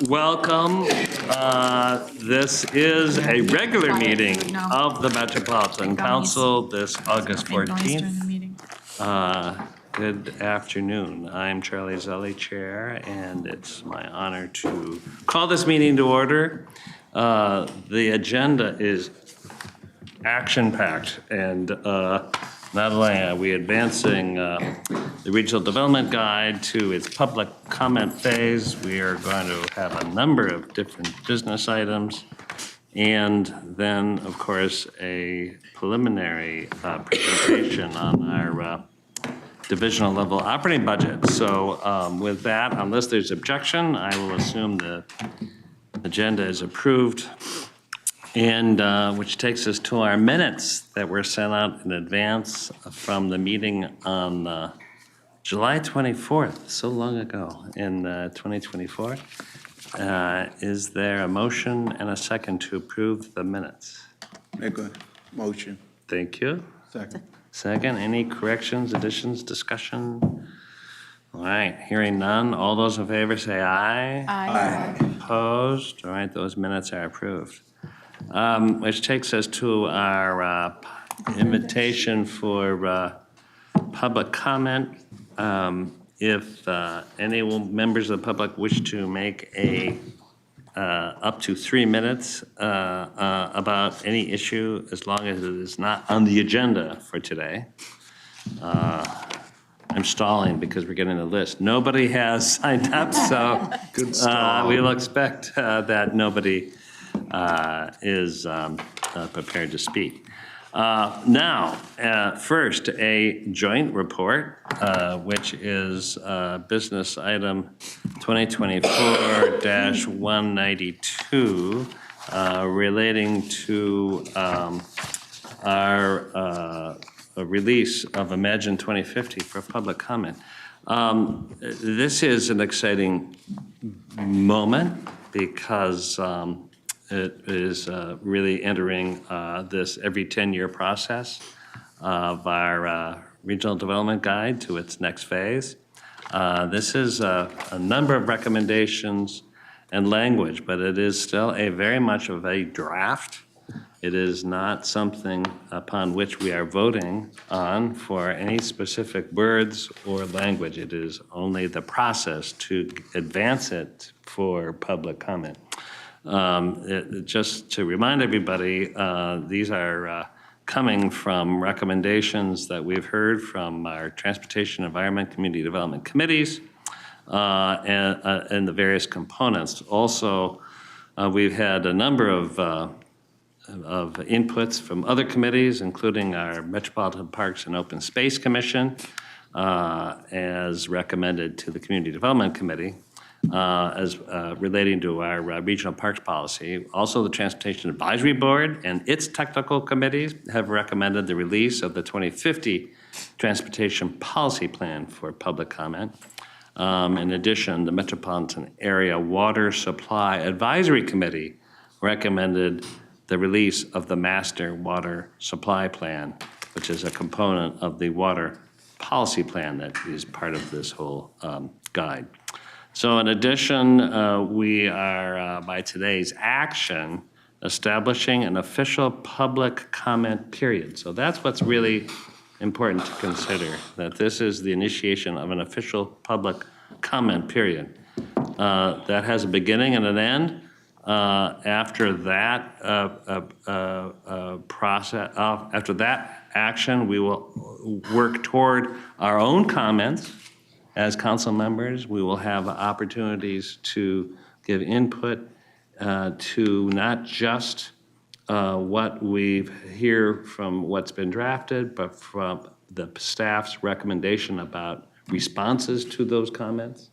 Welcome. This is a regular meeting of the Metropolitan Council this August 14th. Good afternoon. I'm Charlie Zelli, Chair, and it's my honor to call this meeting to order. The agenda is action-packed, and not only are we advancing the Regional Development Guide to its public comment phase, we are going to have a number of different business items, and then, of course, a preliminary presentation on our divisional level operating budget. So with that, unless there's objection, I will assume the agenda is approved. And which takes us to our minutes that were sent out in advance from the meeting on July 24th, so long ago, in 2024. Is there a motion and a second to approve the minutes? Make a motion. Thank you. Second. Second, any corrections, additions, discussion? All right, hearing none. All those in favor say aye. Aye. Opposed? All right, those minutes are approved. Which takes us to our invitation for public comment. If any members of the public wish to make a up to 3 minutes about any issue, as long as it is not on the agenda for today. I'm stalling because we're getting a list. Nobody has signed up, so we'll expect that nobody is prepared to speak. Now, first, a joint report, which is business item 2024-192, relating to our release of Imagine 2050 for public comment. This is an exciting moment because it is really entering this every 10-year process of our Regional Development Guide to its next phase. This is a number of recommendations and language, but it is still very much of a draft. It is not something upon which we are voting on for any specific words or language. It is only the process to advance it for public comment. Just to remind everybody, these are coming from recommendations that we've heard from our Transportation, Environment, Community Development Committees and the various components. Also, we've had a number of inputs from other committees, including our Metropolitan Parks and Open Space Commission, as recommended to the Community Development Committee. As relating to our regional parks policy. Also, the Transportation Advisory Board and its technical committees have recommended the release of the 2050 Transportation Policy Plan for public comment. In addition, the Metropolitan Area Water Supply Advisory Committee recommended the release of the Master Water Supply Plan, which is a component of the water policy plan that is part of this whole guide. So in addition, we are, by today's action, establishing an official public comment period. So that's what's really important to consider, that this is the initiation of an official public comment period. That has a beginning and an end. After that after that action, we will work toward our own comments. As council members, we will have opportunities to give input to not just what we hear from what's been drafted, but from the staff's recommendation about responses to those comments.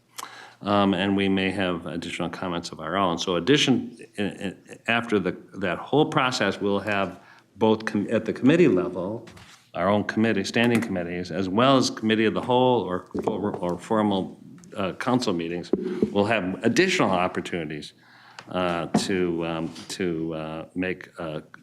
And we may have additional comments of our own. So after that whole process, we'll have both at the committee level, our own committee, standing committees, as well as committee of the whole or formal council meetings, will have additional opportunities to make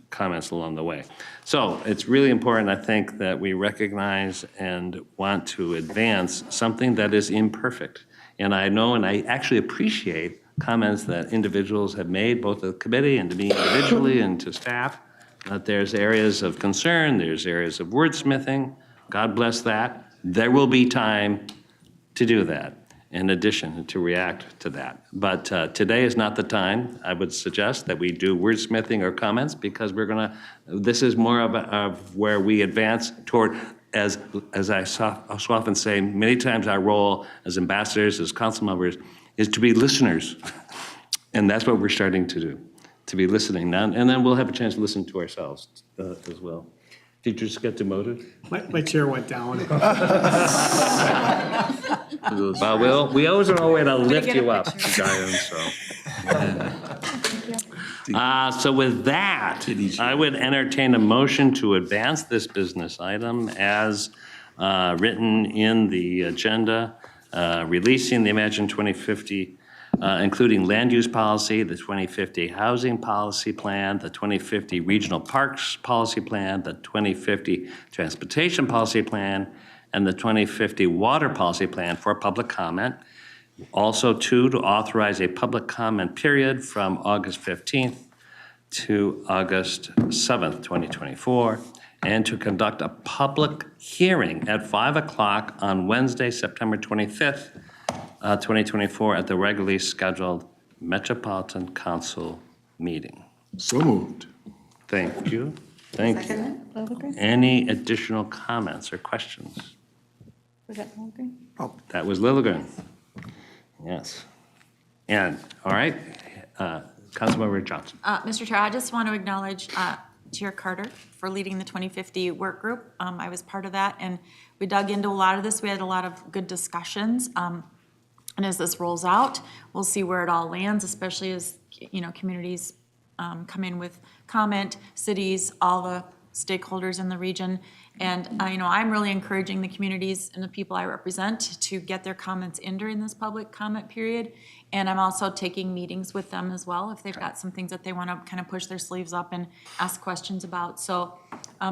comments along the way. So it's really important, I think, that we recognize and want to advance something that is imperfect. And I know and I actually appreciate comments that individuals have made, both to the committee and to me individually and to staff. That there's areas of concern, there's areas of wordsmithing. God bless that. There will be time to do that, in addition to react to that. But today is not the time. I would suggest that we do wordsmithing or comments because this is more of where we advance toward, as I so often say, many times our role as ambassadors, as council members, is to be listeners. And that's what we're starting to do, to be listening now. And then we'll have a chance to listen to ourselves as well. Did you just get demoted? My chair went down. Well, we always know a way to lift you up, Diane, so with that, I would entertain a motion to advance this business item as written in the agenda, releasing the Imagine 2050, including land use policy, the 2050 housing policy plan, the 2050 regional parks policy plan, the 2050 transportation policy plan, and the 2050 water policy plan for public comment. Also, to authorize a public comment period from August 15th to August 7th, 2024, and to conduct a public hearing at 5 o'clock on Wednesday, September 25th, 2024, at the regularly scheduled Metropolitan Council meeting. So moved. Thank you. Thank you. Any additional comments or questions? Was that Holmgren? That was Lilligren. Yes. And, all right, Councilmember Johnson. Mr. Chair, I just want to acknowledge Chair Carter for leading the 2050 work group. I was part of that, and we dug into a lot of this. We had a lot of good discussions. And as this rolls out, we'll see where it all lands, especially as, communities come in with comment, cities, all the stakeholders in the region. And, I'm really encouraging the communities and the people I represent to get their comments in during this public comment period. And I'm also taking meetings with them as well if they've got some things that they want to kind of push their sleeves up and ask questions about. So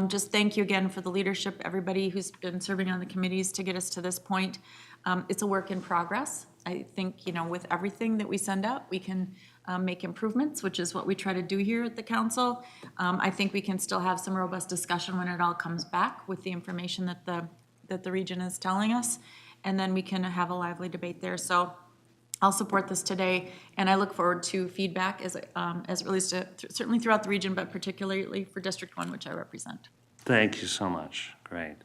just thank you again for the leadership, everybody who's been serving on the committees to get us to this point. It's a work in progress. I think, with everything that we send out, we can make improvements, which is what we try to do here at the council. I think we can still have some robust discussion when it all comes back with the information that the region is telling us, and then we can have a lively debate there. So I'll support this today, and I look forward to feedback as it relates to certainly throughout the region, but particularly for District 1, which I represent. Thank you so much. Great.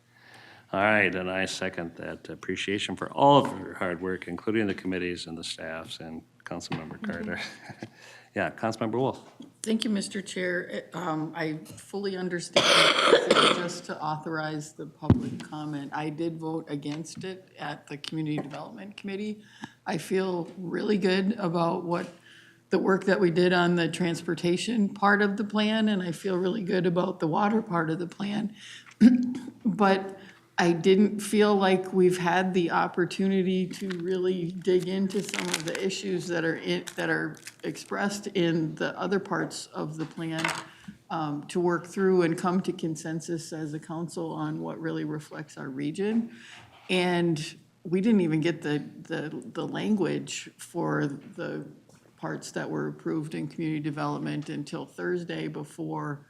All right, and I second that appreciation for all of your hard work, including the committees and the staffs and Councilmember Carter. Yeah, Councilmember Wolf. Thank you, Mr. Chair. I fully understand it's just to authorize the public comment. I did vote against it at the Community Development Committee. I feel really good about the work that we did on the transportation part of the plan, and I feel really good about the water part of the plan. But I didn't feel like we've had the opportunity to really dig into some of the issues that are expressed in the other parts of the plan, to work through and come to consensus as a council on what really reflects our region. And we didn't even get the language for the parts that were approved in community development until Thursday before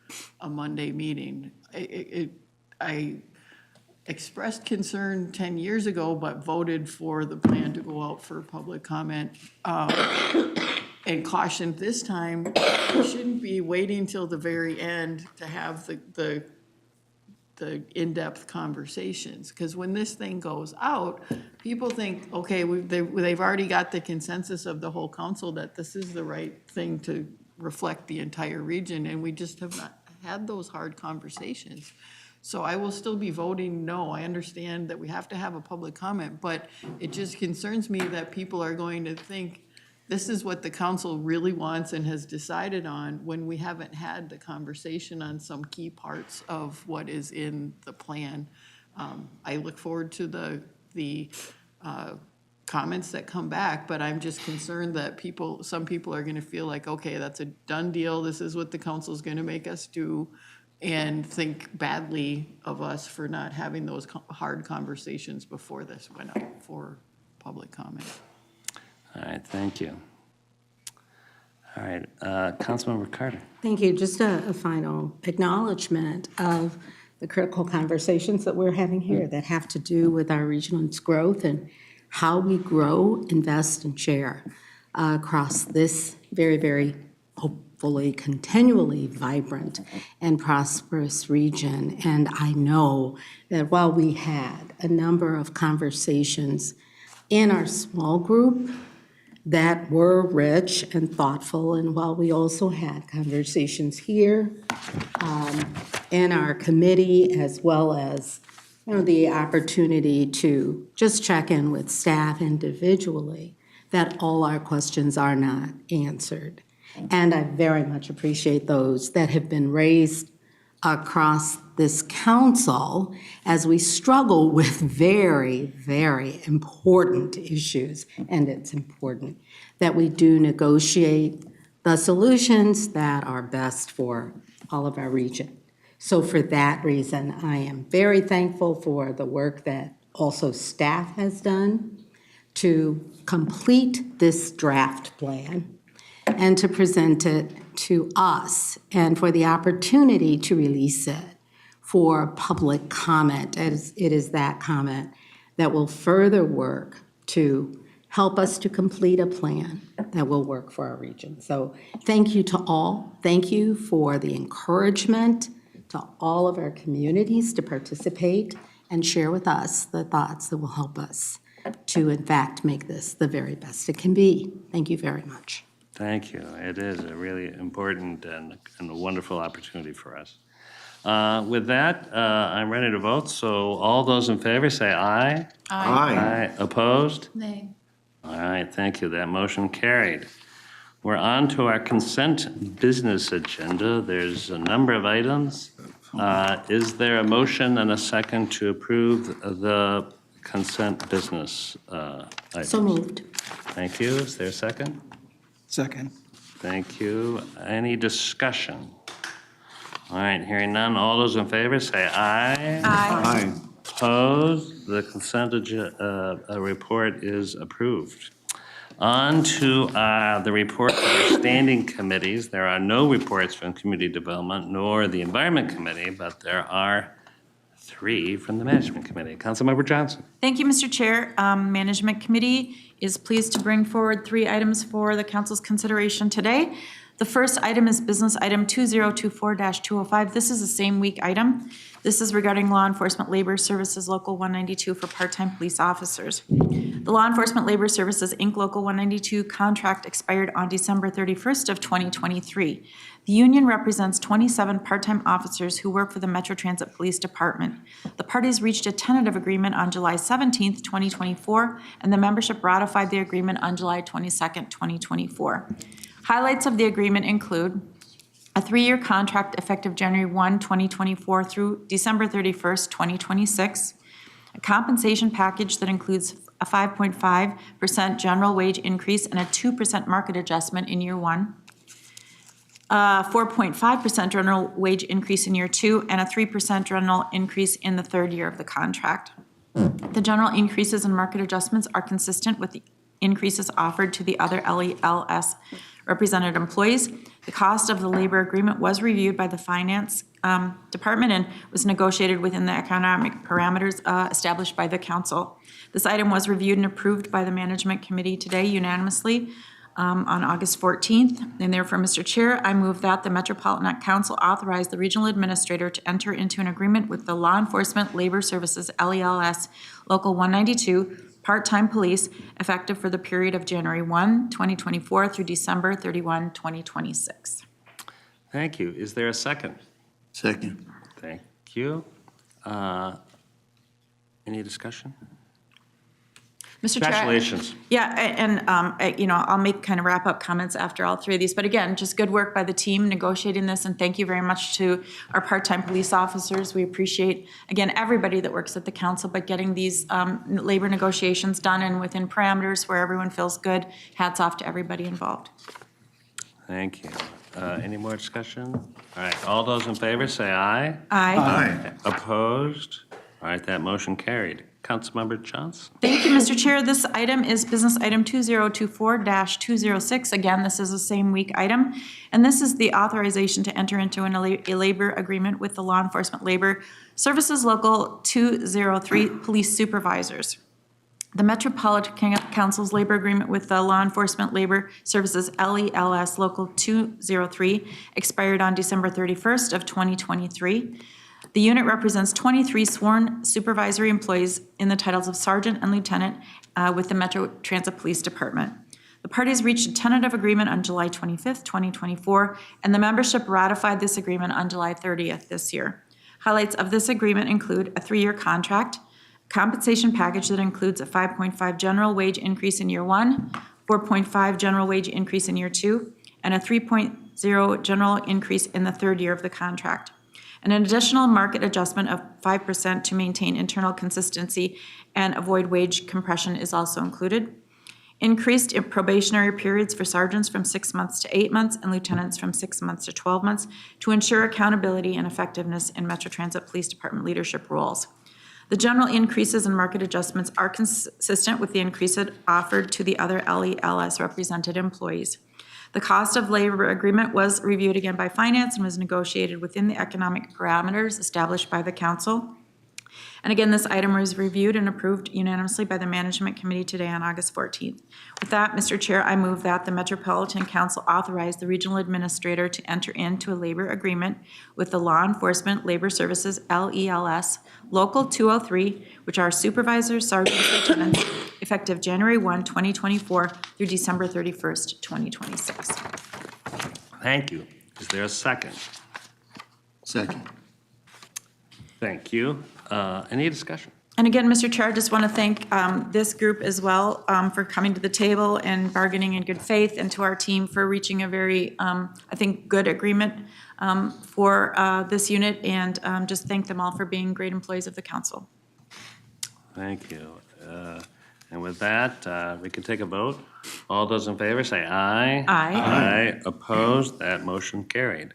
a Monday meeting. I expressed concern 10 years ago, but voted for the plan to go out for public comment, and cautioned this time, we shouldn't be waiting till the very end to have the in-depth conversations. Because when this thing goes out, people think, okay, they've already got the consensus of the whole council that this is the right thing to reflect the entire region, and we just have not had those hard conversations. So I will still be voting no. I understand that we have to have a public comment, but it just concerns me that people are going to think this is what the council really wants and has decided on when we haven't had the conversation on some key parts of what is in the plan. I look forward to the comments that come back, but I'm just concerned that some people are going to feel like, okay, that's a done deal. This is what the council is going to make us do, and think badly of us for not having those hard conversations before this went out for public comment. All right, thank you. All right, Councilmember Carter. Thank you. Just a final acknowledgement of the critical conversations that we're having here that have to do with our region's growth and how we grow, invest, and share across this very, very hopefully continually vibrant and prosperous region. And I know that while we had a number of conversations in our small group that were rich and thoughtful, and while we also had conversations here in our committee, as well as the opportunity to just check in with staff individually, that all our questions are not answered. And I very much appreciate those that have been raised across this council as we struggle with very, very important issues. And it's important that we do negotiate the solutions that are best for all of our region. So for that reason, I am very thankful for the work that also staff has done to complete this draft plan and to present it to us, and for the opportunity to release it for public comment, as it is that comment that will further work to help us to complete a plan that will work for our region. So thank you to all. Thank you for the encouragement to all of our communities to participate and share with us the thoughts that will help us to, in fact, make this the very best it can be. Thank you very much. Thank you. It is a really important and a wonderful opportunity for us. With that, I'm ready to vote. So all those in favor say aye. Aye. Opposed? Nay. All right, thank you. That motion carried. We're on to our consent business agenda. There's a number of items. Is there a motion and a second to approve the consent business items? So moved. Thank you. Is there a second? Second. Thank you. Any discussion? All right, hearing none. All those in favor say aye. Aye. Opposed? The consent report is approved. On to the report of our standing committees. There are no reports from Community Development nor the Environment Committee, but there are 3 from the Management Committee. Councilmember Johnson. Thank you, Mr. Chair. Management Committee is pleased to bring forward 3 items for the council's consideration today. The first item is business item 2024-205. This is a same week item. This is regarding Law Enforcement Labor Services Local 192 for part-time police officers. The Law Enforcement Labor Services, Inc. Local 192 contract expired on December 31st of 2023. The union represents 27 part-time officers who work for the Metro Transit Police Department. The parties reached a tentative agreement on July 17th, 2024, and the membership ratified the agreement on July 22nd, 2024. Highlights of the agreement include a 3-year contract effective January 1, 2024 through December 31st, 2026, a compensation package that includes a 5.5% general wage increase and a 2% market adjustment in year 1, a 4.5% general wage increase in year 2, and a 3% general increase in the 3rd year of the contract. The general increases and market adjustments are consistent with the increases offered to the other LELS represented employees. The cost of the labor agreement was reviewed by the Finance Department and was negotiated within the economic parameters established by the council. This item was reviewed and approved by the Management Committee today unanimously on August 14th. And therefore, Mr. Chair, I move that the Metropolitan Council authorize the regional administrator to enter into an agreement with the Law Enforcement Labor Services, LELS, Local 192, part-time police, effective for the period of January 1, 2024 through December 31, 2026. Thank you. Is there a second? Second. Thank you. Any discussion? Mr. Chair. Congratulations. Yeah, and, I'll make kind of wrap-up comments after all 3 of these. But again, just good work by the team negotiating this, and thank you very much to our part-time police officers. We appreciate, again, everybody that works at the council, but getting these labor negotiations done and within parameters where everyone feels good. Hats off to everybody involved. Thank you. Any more discussion? All right, all those in favor say aye. Aye. Aye. Opposed? All right, that motion carried. Councilmember Johnson. Thank you, Mr. Chair. This item is business item 2024-206. Again, this is a same week item, and this is the authorization to enter into a labor agreement with the Law Enforcement Labor Services Local 203 Police Supervisors. The Metropolitan Council's labor agreement with the Law Enforcement Labor Services LELS Local 203 expired on December 31st of 2023. The unit represents 23 sworn supervisory employees in the titles of sergeant and lieutenant with the Metro Transit Police Department. The parties reached a tentative agreement on July 25th, 2024, and the membership ratified this agreement on July 30th this year. Highlights of this agreement include a 3-year contract, compensation package that includes a 5.5 general wage increase in year 1, 4.5 general wage increase in year 2, and a 3.0 general increase in the 3rd year of the contract. And an additional market adjustment of 5% to maintain internal consistency and avoid wage compression is also included. Increased probationary periods for sergeants from 6 months to 8 months and lieutenants from 6 months to 12 months to ensure accountability and effectiveness in Metro Transit Police Department leadership roles. The general increases and market adjustments are consistent with the increases offered to the other LELS represented employees. The cost of labor agreement was reviewed again by Finance and was negotiated within the economic parameters established by the council. And again, this item was reviewed and approved unanimously by the Management Committee today on August 14th. With that, Mr. Chair, I move that the Metropolitan Council authorize the Regional Administrator to enter into a labor agreement with the Law Enforcement Labor Services LELS Local 203, which are supervisors, sergeants, lieutenants, effective January 1, 2024 through December 31st, 2026. Thank you. Is there a second? Second. Thank you. Any discussion? And again, Mr. Chair, I just want to thank this group as well for coming to the table and bargaining in good faith, and to our team for reaching a very, I think, good agreement for this unit, and just thank them all for being great employees of the council. Thank you. And with that, we can take a vote. All those in favor say aye. Aye. Aye. Opposed? That motion carried.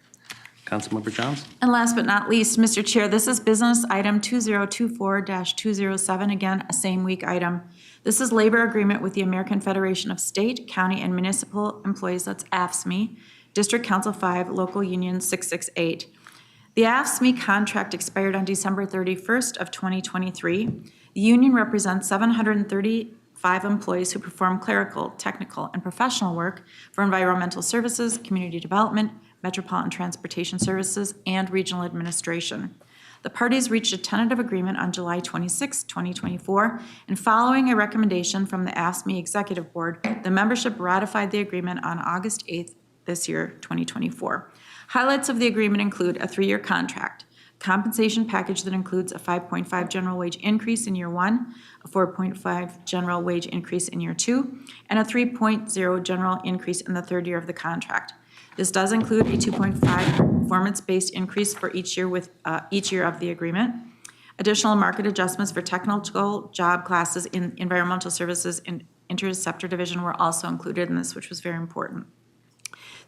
Councilmember Johnson. And last but not least, Mr. Chair, this is business item 2024-207, again, a same week item. This is labor agreement with the American Federation of State, County, and Municipal Employees, that's AFSCME, District Council 5, Local Union 668. The AFSCME contract expired on December 31st of 2023. The union represents 735 employees who perform clerical, technical, and professional work for environmental services, community development, Metropolitan Transportation Services, and Regional Administration. The parties reached a tentative agreement on July 26, 2024, and following a recommendation from the AFSCME Executive Board, the membership ratified the agreement on August 8th this year, 2024. Highlights of the agreement include a 3-year contract, compensation package that includes a 5.5 general wage increase in year 1, a 4.5 general wage increase in year 2, and a 3.0 general increase in the 3rd year of the contract. This does include a 2.5 performance-based increase for each year with each year of the agreement. Additional market adjustments for technical job classes in environmental services and interceptor division were also included in this, which was very important.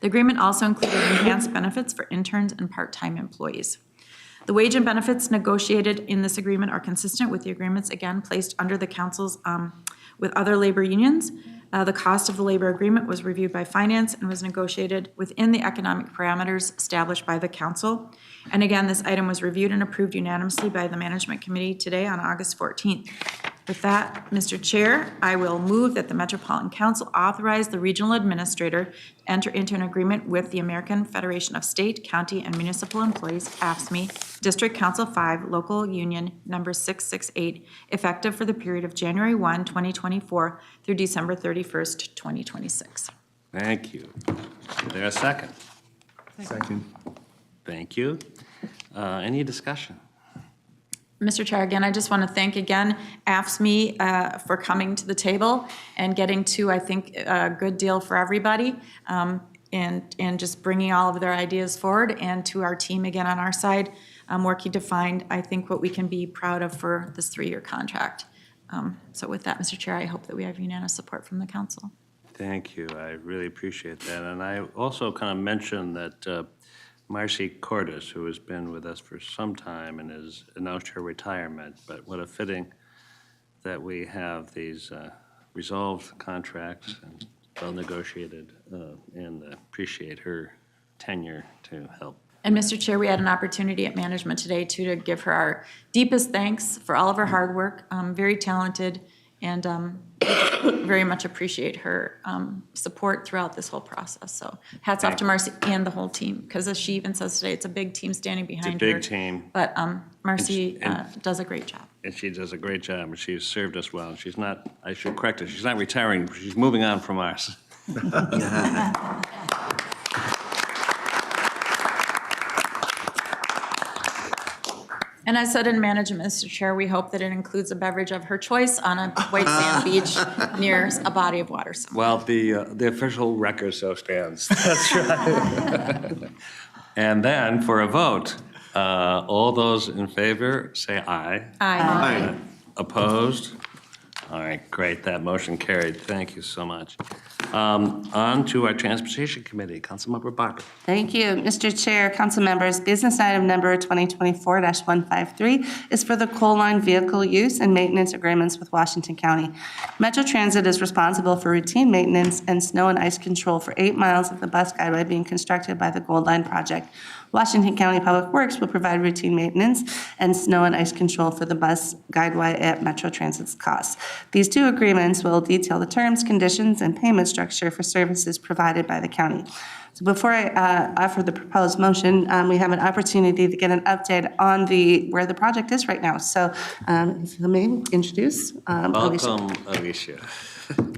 The agreement also included enhanced benefits for interns and part-time employees. The wage and benefits negotiated in this agreement are consistent with the agreements, again, placed under the council's with other labor unions. The cost of the labor agreement was reviewed by Finance and was negotiated within the economic parameters established by the council. And again, this item was reviewed and approved unanimously by the Management Committee today on August 14th. With that, Mr. Chair, I will move that the Metropolitan Council authorize the Regional Administrator to enter into an agreement with the American Federation of State, County, and Municipal Employees, AFSCME, District Council 5, Local Union Number 668, effective for the period of January 1, 2024 through December 31st, 2026. Thank you. Is there a second? Second. Thank you. Any discussion? Mr. Chair, again, I just want to thank again AFSCME for coming to the table and getting to, I think, a good deal for everybody, and just bringing all of their ideas forward, and to our team again on our side, working to find, I think, what we can be proud of for this 3-year contract. So with that, Mr. Chair, I hope that we have unanimous support from the council. Thank you. I really appreciate that. And I also kind of mentioned that Marcy Cordes, who has been with us for some time and has announced her retirement, but what a fitting that we have these resolved contracts and well negotiated, and appreciate her tenure to help. And Mr. Chair, we had an opportunity at management today too to give her our deepest thanks for all of her hard work. Very talented, and very much appreciate her support throughout this whole process. So hats off to Marcy and the whole team, because as she even says today, it's a big team standing behind her. big team. But Marcy does a great job. And she does a great job, and she's served us well. She's not, I should correct her, she's not retiring, she's moving on from us. And I said in management, Mr. Chair, we hope that it includes a beverage of her choice on a white sand beach near a body of water somewhere. Well, the official record so stands. That's right. And then for a vote, all those in favor, say aye. Aye. Opposed? All right, great, that motion carried. Thank you so much. On to our Transportation Committee, Councilmember Barber. Thank you, Mr. Chair, council members. Business item number 2024-153 is for the coal line vehicle use and maintenance agreements with Washington County. Metro Transit is responsible for routine maintenance and snow and ice control for 8 miles of the bus guideway being constructed by the Gold Line project. Washington County Public Works will provide routine maintenance and snow and ice control for the bus guideway at Metro Transit's cost. These two agreements will detail the terms, conditions, and payment structure for services provided by the county. So before I offer the proposed motion, we have an opportunity to get an update on where the project is right now. So let me introduce Alicia. Welcome, Alicia.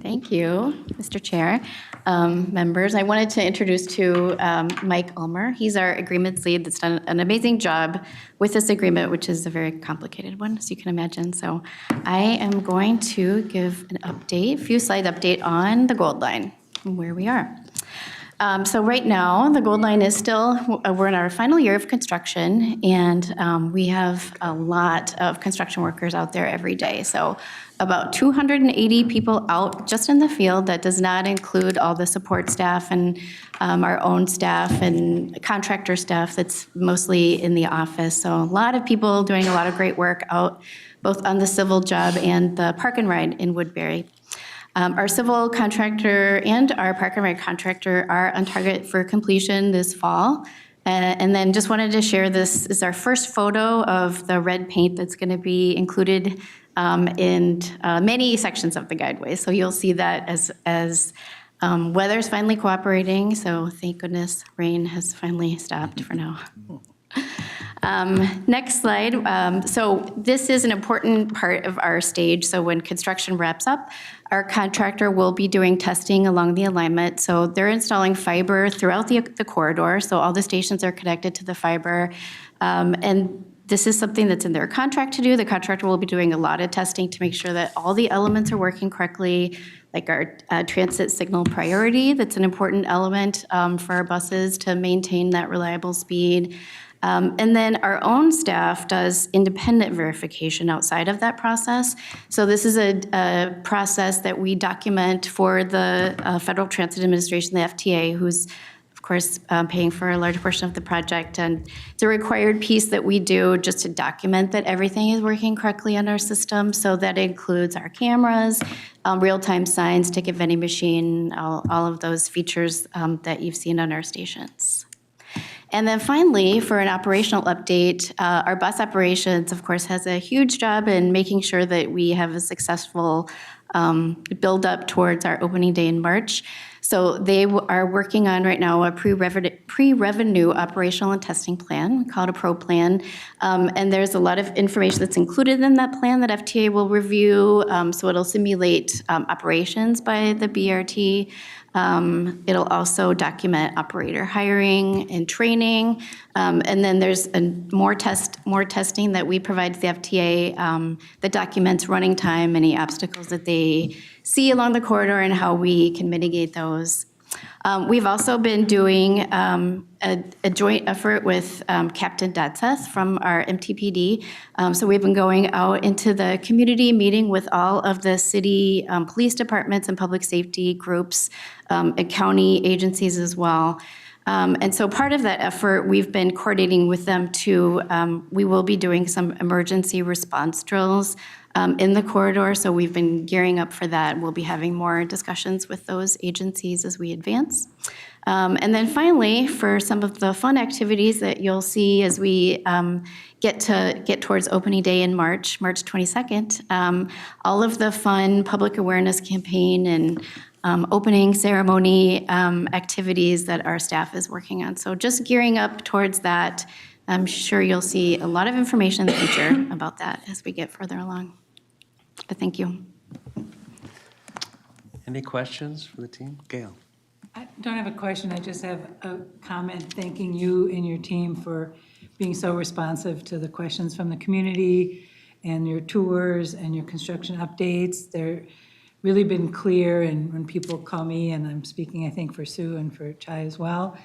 Thank you, Mr. Chair. Members, I wanted to introduce to Mike Ulmer. He's our agreements lead that's done an amazing job with this agreement, which is a very complicated one, as you can imagine. So I am going to give an update, few slide update on the Gold Line and where we are. So right now, the Gold Line is still, we're in our final year of construction, and we have a lot of construction workers out there every day. So about 280 people out just in the field. That does not include all the support staff and our own staff and contractor staff that's mostly in the office. So a lot of people doing a lot of great work out, both on the civil job and the park and ride in Woodbury. Our civil contractor and our park and ride contractor are on target for completion this fall. And then just wanted to share, this is our first photo of the red paint that's going to be included in many sections of the guideway. So you'll see that as weather's finally cooperating. So thank goodness rain has finally stopped for now. Next slide. So this is an important part of our stage. So when construction wraps up, our contractor will be doing testing along the alignment. So they're installing fiber throughout the corridor. So all the stations are connected to the fiber. And this is something that's in their contract to do. The contractor will be doing a lot of testing to make sure that all the elements are working correctly, like our transit signal priority. That's an important element for our buses to maintain that reliable speed. And then our own staff does independent verification outside of that process. So this is a process that we document for the Federal Transit Administration, the FTA, who's, of course, paying for a large portion of the project. And it's a required piece that we do just to document that everything is working correctly on our system. So that includes our cameras, real-time signs, ticket vending machine, all of those features that you've seen on our stations. And then finally, for an operational update, our bus operations, of course, has a huge job in making sure that we have a successful build up towards our opening day in March. So they are working on right now a pre-revenue operational and testing plan. We call it a PRO plan. And there's a lot of information that's included in that plan that FTA will review. So it'll simulate operations by the BRT. It'll also document operator hiring and training. And then there's more testing that we provide to the FTA that documents running time, any obstacles that they see along the corridor, and how we can mitigate those. We've also been doing a joint effort with Captain Datseth from our MTPD. So we've been going out into the community, meeting with all of the city police departments and public safety groups, and county agencies as well. And so part of that effort, we've been coordinating with them to, we will be doing some emergency response drills in the corridor, so we've been gearing up for that. We'll be having more discussions with those agencies as we advance. And then finally, for some of the fun activities that you'll see as we get towards opening day in March 22nd, all of the fun public awareness campaign and opening ceremony activities that our staff is working on. So just gearing up towards that. I'm sure you'll see a lot of information in the future about that as we get further along. But thank you. Any questions for the team? Gail? I don't have a question, I just have a comment thanking you and your team for being so responsive to the questions from the community and your tours and your construction updates. They're really been clear, and when people call me, and I'm speaking, I think, for Sue and for Chai as well,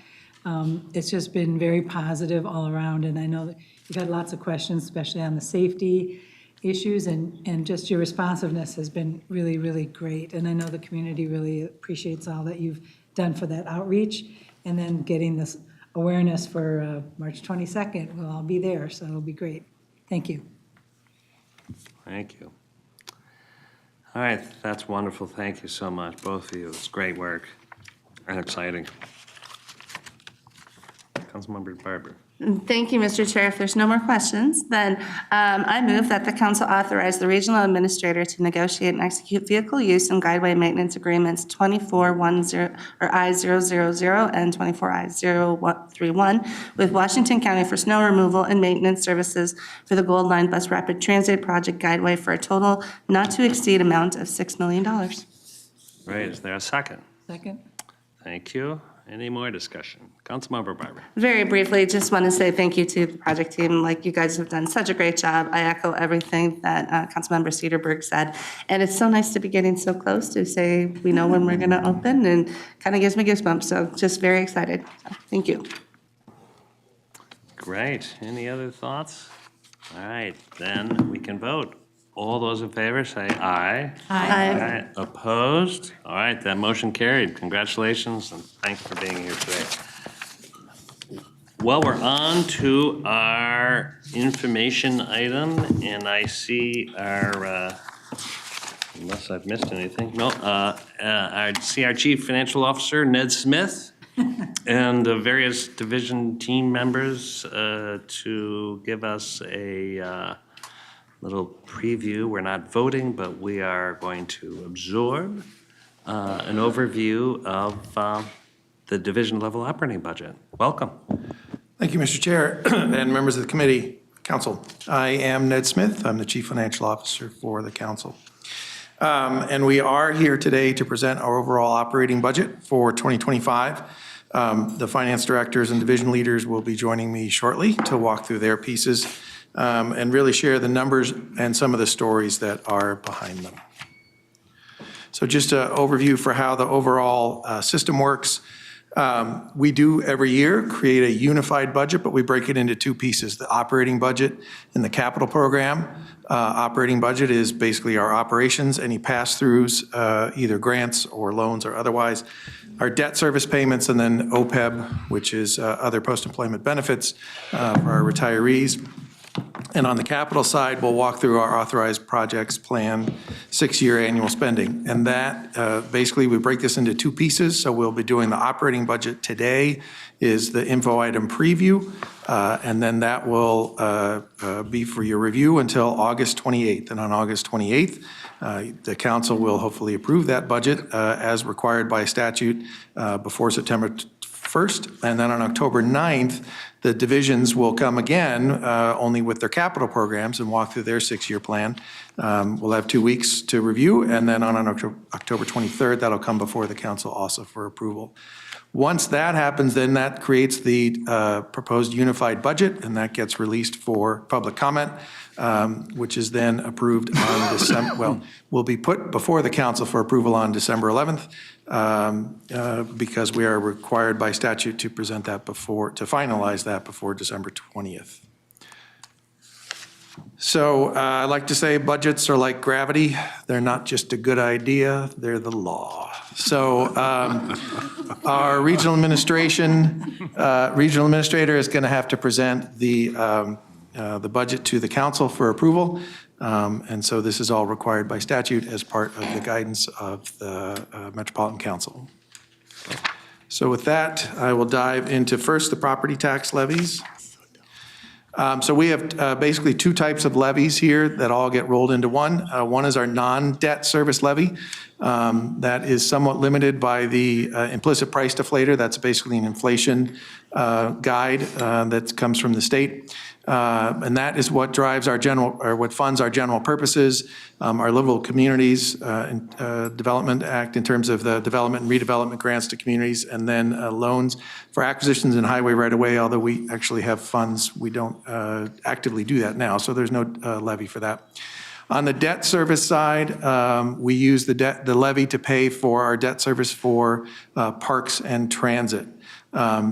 it's just been very positive all around, and I know that you've had lots of questions, especially on the safety issues, and just your responsiveness has been really, really great. And I know the community really appreciates all that you've done for that outreach, and then getting this awareness for March 22nd. We'll all be there, so it'll be great. Thank you. Thank you. All right, that's wonderful. Thank you so much, both of you. It's great work and exciting. Councilmember Barber. Thank you, Mr. Chair. If there's no more questions, then I move that the council authorize the regional administrator to negotiate and execute vehicle use and guideway maintenance agreements 2410 or I-000 and 24I-031 with Washington County for snow removal and maintenance services for the Gold Line Bus Rapid Transit Project Guideway for a total not to exceed amount of $6 million. Right, is there a second? Second? Thank you. Any more discussion? Councilmember Barber. Very briefly, just want to say thank you to the project team. Like, you guys have done such a great job. I echo everything that Councilmember Cedarberg said. And it's so nice to be getting so close to say we know when we're going to open, and kind of gives me goosebumps. So just very excited. So, thank you. Great. Any other thoughts? All right, then we can vote. All those in favor say aye. Aye. Opposed? All right, that motion carried. Congratulations, and thanks for being here today. Well, we're on to our information item, and I see our, unless I've missed anything, no, I see our Chief Financial Officer, Ned Smith, and the various division team members to give us a little preview. We're not voting, but we are going to absorb an overview of the division level operating budget. Welcome. Thank you, Mr. Chair, and members of the committee, council. I am Ned Smith. I'm the Chief Financial Officer for the council. And we are here today to present our overall operating budget for 2025. The finance directors and division leaders will be joining me shortly to walk through their pieces and really share the numbers and some of the stories that are behind them. So just an overview for how the overall system works. We do every year create a unified budget, but we break it into two pieces, the operating budget and the capital program. Operating budget is basically our operations, any pass-throughs, either grants or loans or otherwise, our debt service payments, and then OPEB, which is other post-employment benefits for our retirees. And on the capital side, we'll walk through our authorized projects plan, 6-year annual spending. And that, basically, we break this into two pieces. So we'll be doing the operating budget today is the info item preview. And then that will be for your review until August 28th. And on August 28th, the council will hopefully approve that budget as required by statute before September 1st. And then on October 9th, the divisions will come again, only with their capital programs, and walk through their 6-year plan. We'll have 2 weeks to review, and then on October 23rd, that'll come before the council also for approval. Once that happens, then that creates the proposed unified budget, and that gets released for public comment, which is then approved on December, well, will be put before the council for approval on December 11th, because we are required by statute to present that before, to finalize that before December 20th. So I like to say budgets are like gravity. They're not just a good idea, they're the law. So our regional administrator is going to have to present the budget to the council for approval. And so this is all required by statute as part of the guidance of the Metropolitan Council. So with that, I will dive into first the property tax levies. So we have basically two types of levies here that all get rolled into one. One is our non-debt service levy. That is somewhat limited by the implicit price deflator. That's basically an inflation guide that comes from the state. And that is what drives our general, or what funds our general purposes, our livable communities development act in terms of the development and redevelopment grants to communities, and then loans for acquisitions and highway right-of-way. Although we actually have funds, we don't actively do that now, so there's no levy for that. On the debt service side, we use the levy to pay for our debt service for parks and transit.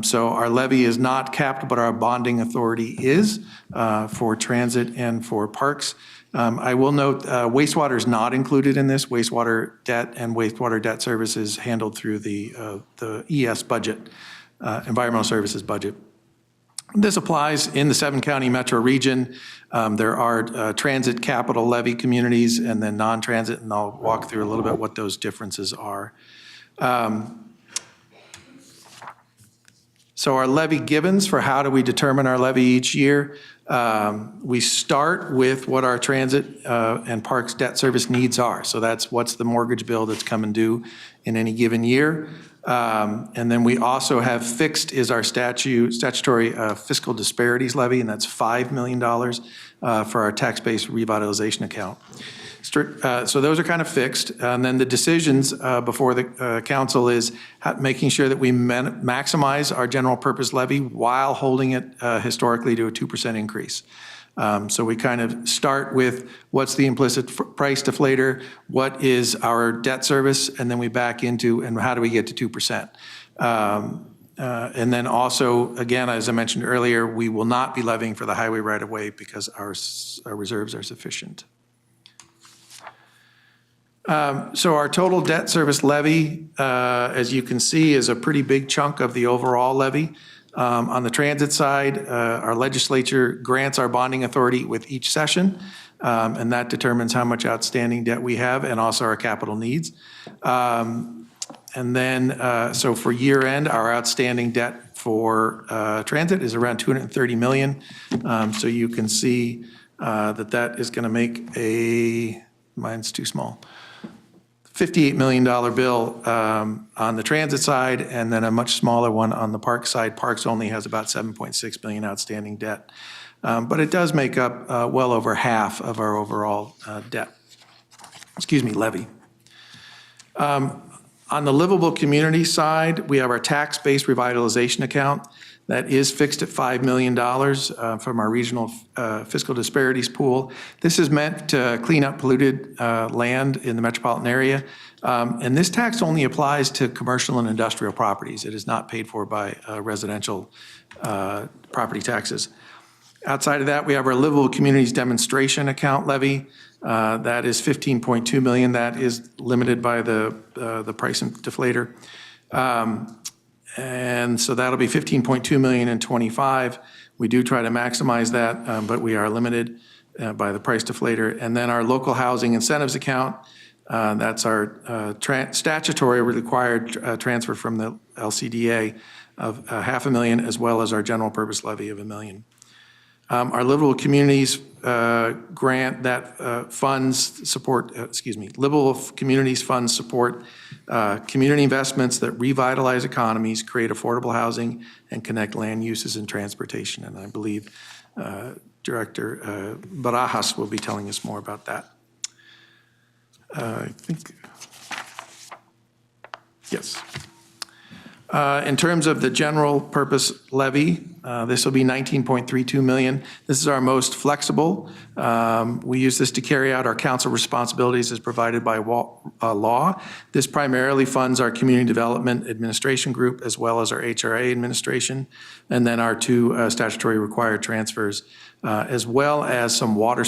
So our levy is not capped, but our bonding authority is for transit and for parks. I will note wastewater is not included in this. Wastewater debt and wastewater debt service is handled through the ES budget, environmental services budget. This applies in the 7-county metro region. There are transit capital levy communities and then non-transit, and I'll walk through a little bit what those differences are. So our levy givens, for how do we determine our levy each year? We start with what our transit and parks debt service needs are. So that's what's the mortgage bill that's coming due in any given year. And then we also have fixed is our statutory fiscal disparities levy, and that's $5 million for our tax-based revitalization account. So those are kind of fixed. And then the decisions before the council is making sure that we maximize our general purpose levy while holding it historically to a 2% increase. So we kind of start with what's the implicit price deflator, what is our debt service, and then we back into and how do we get to 2%. And then also, again, as I mentioned earlier, we will not be levying for the highway right-of-way because our reserves are sufficient. So our total debt service levy, as you can see, is a pretty big chunk of the overall levy. On the transit side, our legislature grants our bonding authority with each session, and that determines how much outstanding debt we have and also our capital needs. And then, so for year end, our outstanding debt for transit is around $230 million. So you can see that is going to make mine's too small, $58 million bill on the transit side, and then a much smaller one on the park side. Parks only has about $7.6 billion outstanding debt. But it does make up well over half of our overall levy. On the livable community side, we have our tax-based revitalization account that is fixed at $5 million from our regional fiscal disparities pool. This is meant to clean up polluted land in the metropolitan area. And this tax only applies to commercial and industrial properties. It is not paid for by residential property taxes. Outside of that, we have our livable communities demonstration account levy. That is $15.2 million. That is limited by the price deflator. And so that'll be $15.2 million in '25. We do try to maximize that, but we are limited by the price deflator. And then our local housing incentives account, that's our statutory required transfer from the LCDA of $500,000, as well as our general purpose levy of $1 million. Our livable communities grant that funds support, livable communities funds support community investments that revitalize economies, create affordable housing, and connect land uses and transportation. And I believe Director Barajas will be telling us more about that. I think, yes. In terms of the general purpose levy, this will be $19.32 million. This is our most flexible. We use this to carry out our council responsibilities as provided by law. This primarily funds our community development administration group as well as our HRA administration, and then our two statutory required transfers as well as some water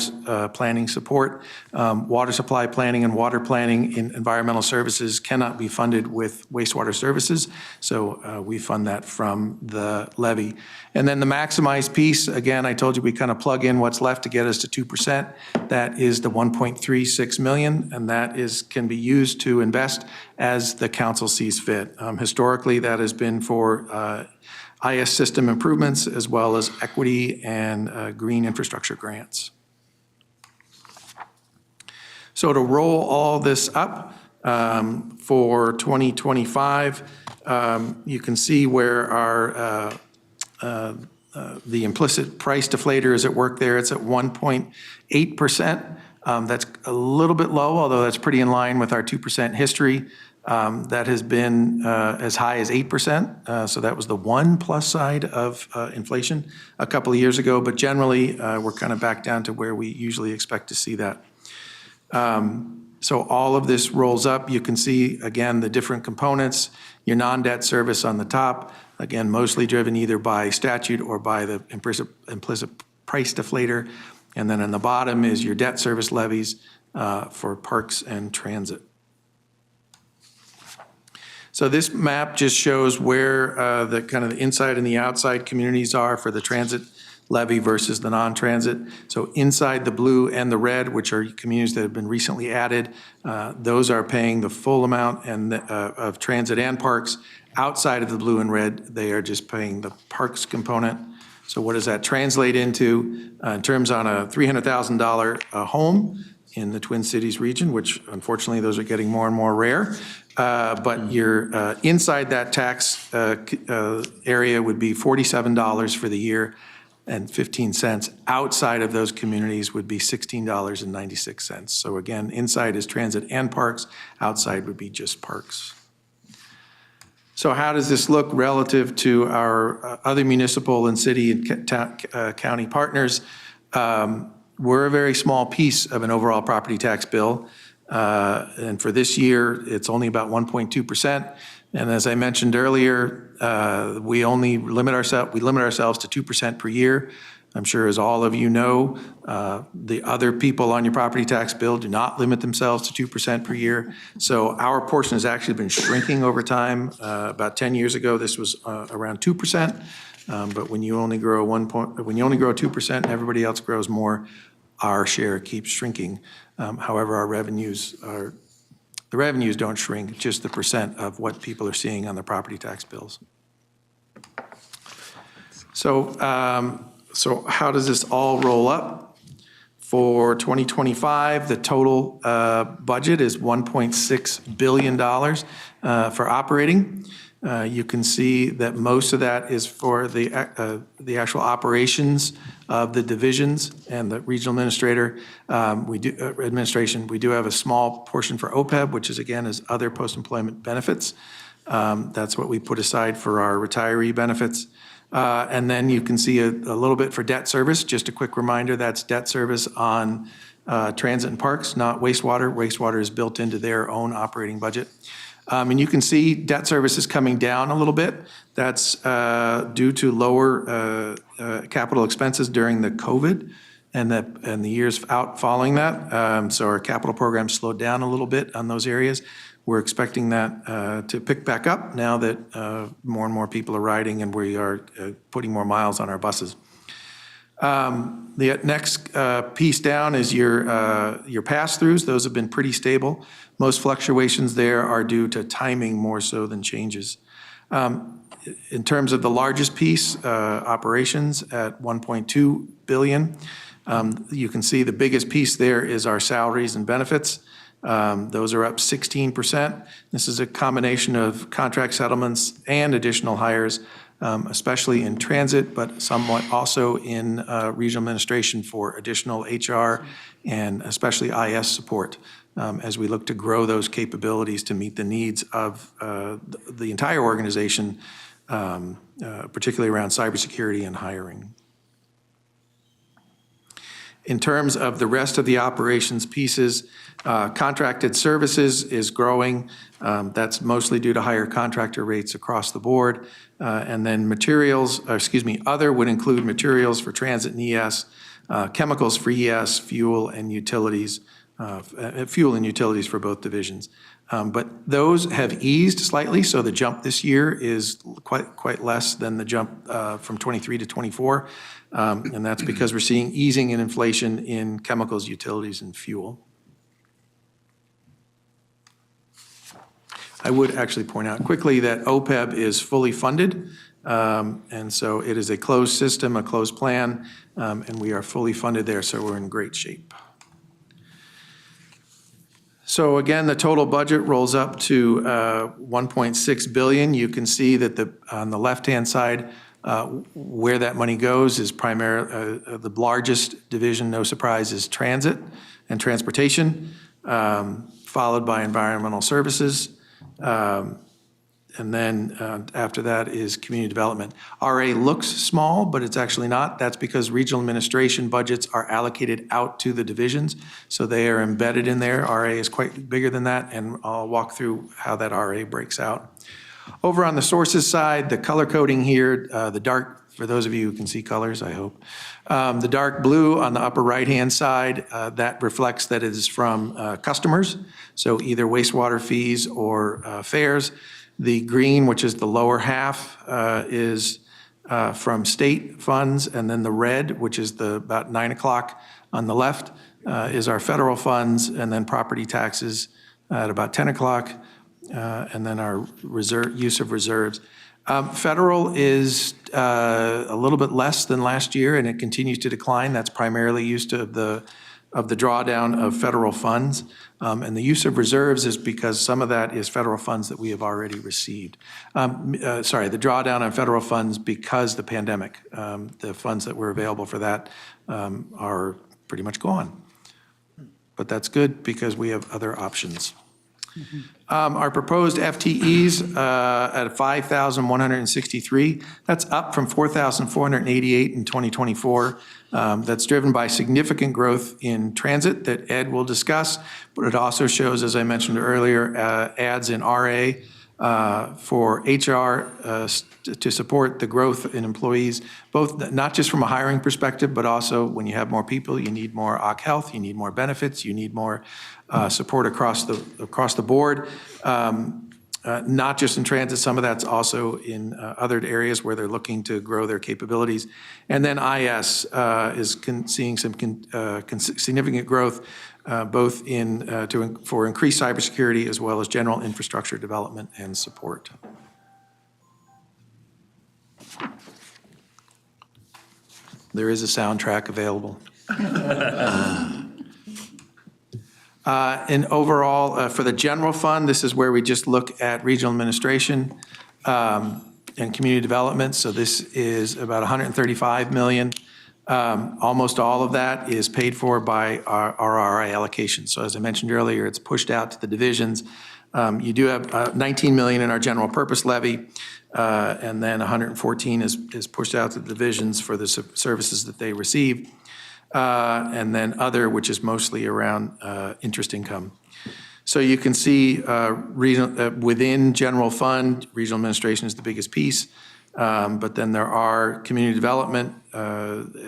planning support. Water supply planning and water planning in environmental services cannot be funded with wastewater services, so we fund that from the levy. And then the maximized piece, again, I told you we kind of plug in what's left to get us to 2%. That is the 1.36 million, and that can be used to invest as the council sees fit. Historically, that has been for IS system improvements as well as equity and green infrastructure grants. So to roll all this up for 2025, you can see where our the implicit price deflator is at work there. It's at 1.8%. That's a little bit low, although that's pretty in line with our 2% history. That has been as high as 8%. So that was the one plus side of inflation a couple of years ago, but generally we're kind of back down to where we usually expect to see that. So all of this rolls up. You can see, again, the different components. Your non-debt service on the top, again, mostly driven either by statute or by the implicit price deflator. And then on the bottom is your debt service levies for parks and transit. So this map just shows where the kind of the inside and the outside communities are for the transit levy versus the non-transit. So inside the blue and the red, which are communities that have been recently added, those are paying the full amount and of transit and parks. Outside of the blue and red, they are just paying the parks component. So what does that translate into in terms on a $300,000 home in the Twin Cities region, which unfortunately those are getting more and more rare. But you're inside that tax area would be $47 for the year and 15 cents. Outside of those communities would be $16.96. So again, inside is transit and parks, outside would be just parks. So how does this look relative to our other municipal and city and county partners? We're a very small piece of an overall property tax bill. And for this year, it's only about 1.2%. And as I mentioned earlier, we limit ourselves to 2% per year. I'm sure as all of you know, the other people on your property tax bill do not limit themselves to 2% per year. So our portion has actually been shrinking over time. About 10 years ago, this was around 2%. But when you only grow 2%, everybody else grows more, our share keeps shrinking. However, the revenues don't shrink, just the percent of what people are seeing on their property tax bills. So how does this all roll up? For 2025, the total budget is $1.6 billion for operating. You can see that most of that is for the actual operations of the divisions and the regional administration. We do have a small portion for OPEB, which is again is other post-employment benefits. That's what we put aside for our retiree benefits. And then you can see a little bit for debt service. Just a quick reminder, that's debt service on transit and parks, not wastewater. Wastewater is built into their own operating budget. And you can see debt service is coming down a little bit. That's due to lower capital expenses during the COVID and the years out following that. So our capital program slowed down a little bit on those areas. We're expecting that to pick back up now that more and more people are riding and we are putting more miles on our buses. The next piece down is your pass-throughs. Those have been pretty stable. Most fluctuations there are due to timing more so than changes. In terms of the largest piece, operations at $1.2 billion, you can see the biggest piece there is our salaries and benefits. Those are up 16%. This is a combination of contract settlements and additional hires, especially in transit, but somewhat also in regional administration for additional HR and especially IS support as we look to grow those capabilities to meet the needs of the entire organization, particularly around cybersecurity and hiring. In terms of the rest of the operations pieces, contracted services is growing. That's mostly due to higher contractor rates across the board. And then other would include materials for transit and ES, chemicals for ES, fuel and utilities for both divisions. But those have eased slightly, so the jump this year is quite less than the jump from 23 to 24. And that's because we're seeing easing in inflation in chemicals, utilities, and fuel. I would actually point out quickly that OPEB is fully funded. And so it is a closed system, a closed plan, and we are fully funded there, so we're in great shape. So again, the total budget rolls up to $1.6 billion. You can see that on the left-hand side, where that money goes is primarily the largest division, no surprise, is transit and transportation, followed by environmental services. And then after that is community development. RA looks small, but it's actually not. That's because regional administration budgets are allocated out to the divisions, so they are embedded in there. RA is quite bigger than that, and I'll walk through how that RA breaks out. Over on the sources side, the color coding here, the dark, for those of you who can see colors, I hope. The dark blue on the upper right-hand side, that reflects that it is from customers, so either wastewater fees or fares. The green, which is the lower half, is from state funds, and then the red, which is about 9 o'clock on the left, is our federal funds, and then property taxes at about 10 o'clock, and then our use of reserves. Federal is a little bit less than last year, and it continues to decline. That's primarily used of the drawdown of federal funds. And the use of reserves is because some of that is federal funds that we have already received. The drawdown on federal funds because the pandemic. The funds that were available for that are pretty much gone. But that's good because we have other options. Our proposed FTEs at 5,163, that's up from 4,488 in 2024. That's driven by significant growth in transit that Ed will discuss, but it also shows, as I mentioned earlier, adds in RA for HR to support the growth in employees, both not just from a hiring perspective, but also when you have more people, you need more OC health, you need more benefits, you need more support across the board. Not just in transit, some of that's also in other areas where they're looking to grow their capabilities. And then IS is seeing some significant growth both for increased cybersecurity as well as general infrastructure development and support. There is a soundtrack available. And overall, for the general fund, this is where we just look at regional administration and community development. So this is about $135 million. Almost all of that is paid for by our RRI allocation. So as I mentioned earlier, it's pushed out to the divisions. You do have $19 million in our general purpose levy, and then $114 is pushed out to the divisions for the services that they receive. And then other, which is mostly around interest income. So you can see within general fund, regional administration is the biggest piece, but then there are community development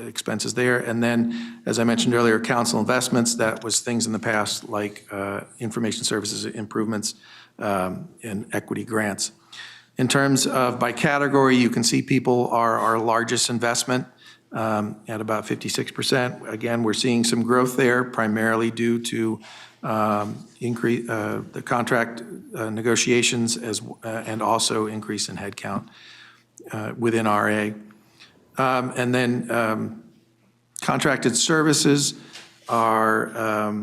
expenses there. And then, as I mentioned earlier, council investments, that was things in the past like information services improvements and equity grants. In terms of by category, you can see people are our largest investment. At about 56%. Again, we're seeing some growth there, primarily due to the contract negotiations and also increase in headcount within RA. And then contracted services are,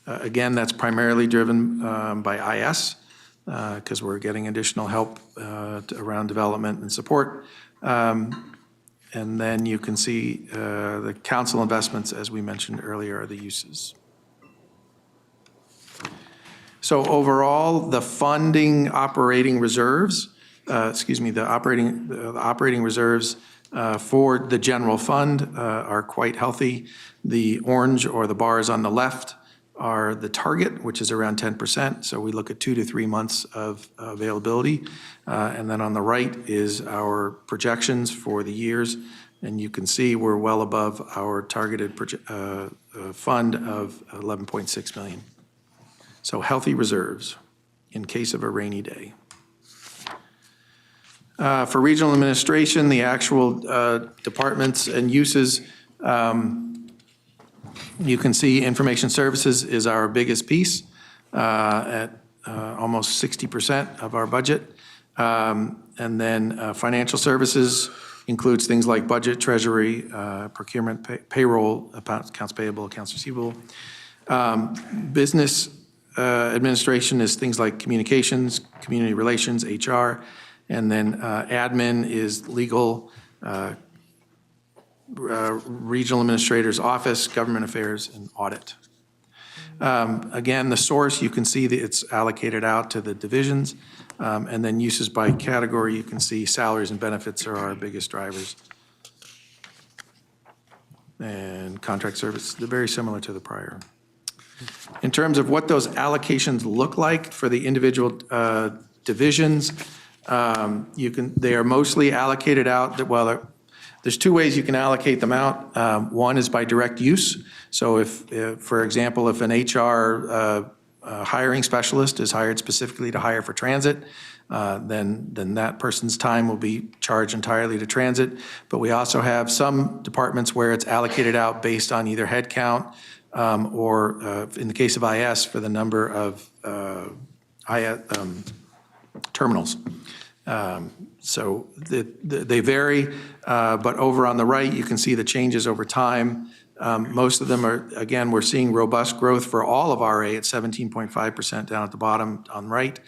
again, that's primarily driven by IS because we're getting additional help around development and support. And then you can see the council investments, as we mentioned earlier, are the uses. So overall, the funding operating reserves, the operating reserves for the general fund are quite healthy. The orange or the bars on the left are the target, which is around 10%. So we look at 2 to 3 months of availability. And then on the right is our projections for the years. And you can see we're well above our targeted fund of 11.6 million. So healthy reserves in case of a rainy day. For regional administration, the actual departments and uses, you can see information services is our biggest piece at almost 60% of our budget. And then financial services includes things like budget, treasury, procurement, payroll, accounts payable, accounts receivable. Business administration is things like communications, community relations, HR, and then admin is legal, regional administrator's office, government affairs, and audit. Again, the source, you can see that it's allocated out to the divisions, and then uses by category, you can see salaries and benefits are our biggest drivers. And contract service, they're very similar to the prior. In terms of what those allocations look like for the individual divisions, they are mostly allocated out, well, there's 2 ways you can allocate them out. One is by direct use. So if for example, if an HR hiring specialist is hired specifically to hire for transit, then that person's time will be charged entirely to transit. But we also have some departments where it's allocated out based on either head count or in the case of IS for the number of terminals. So they vary, but over on the right, you can see the changes over time. Most of them are, again, we're seeing robust growth for all of RA at 17.5% down at the bottom on right.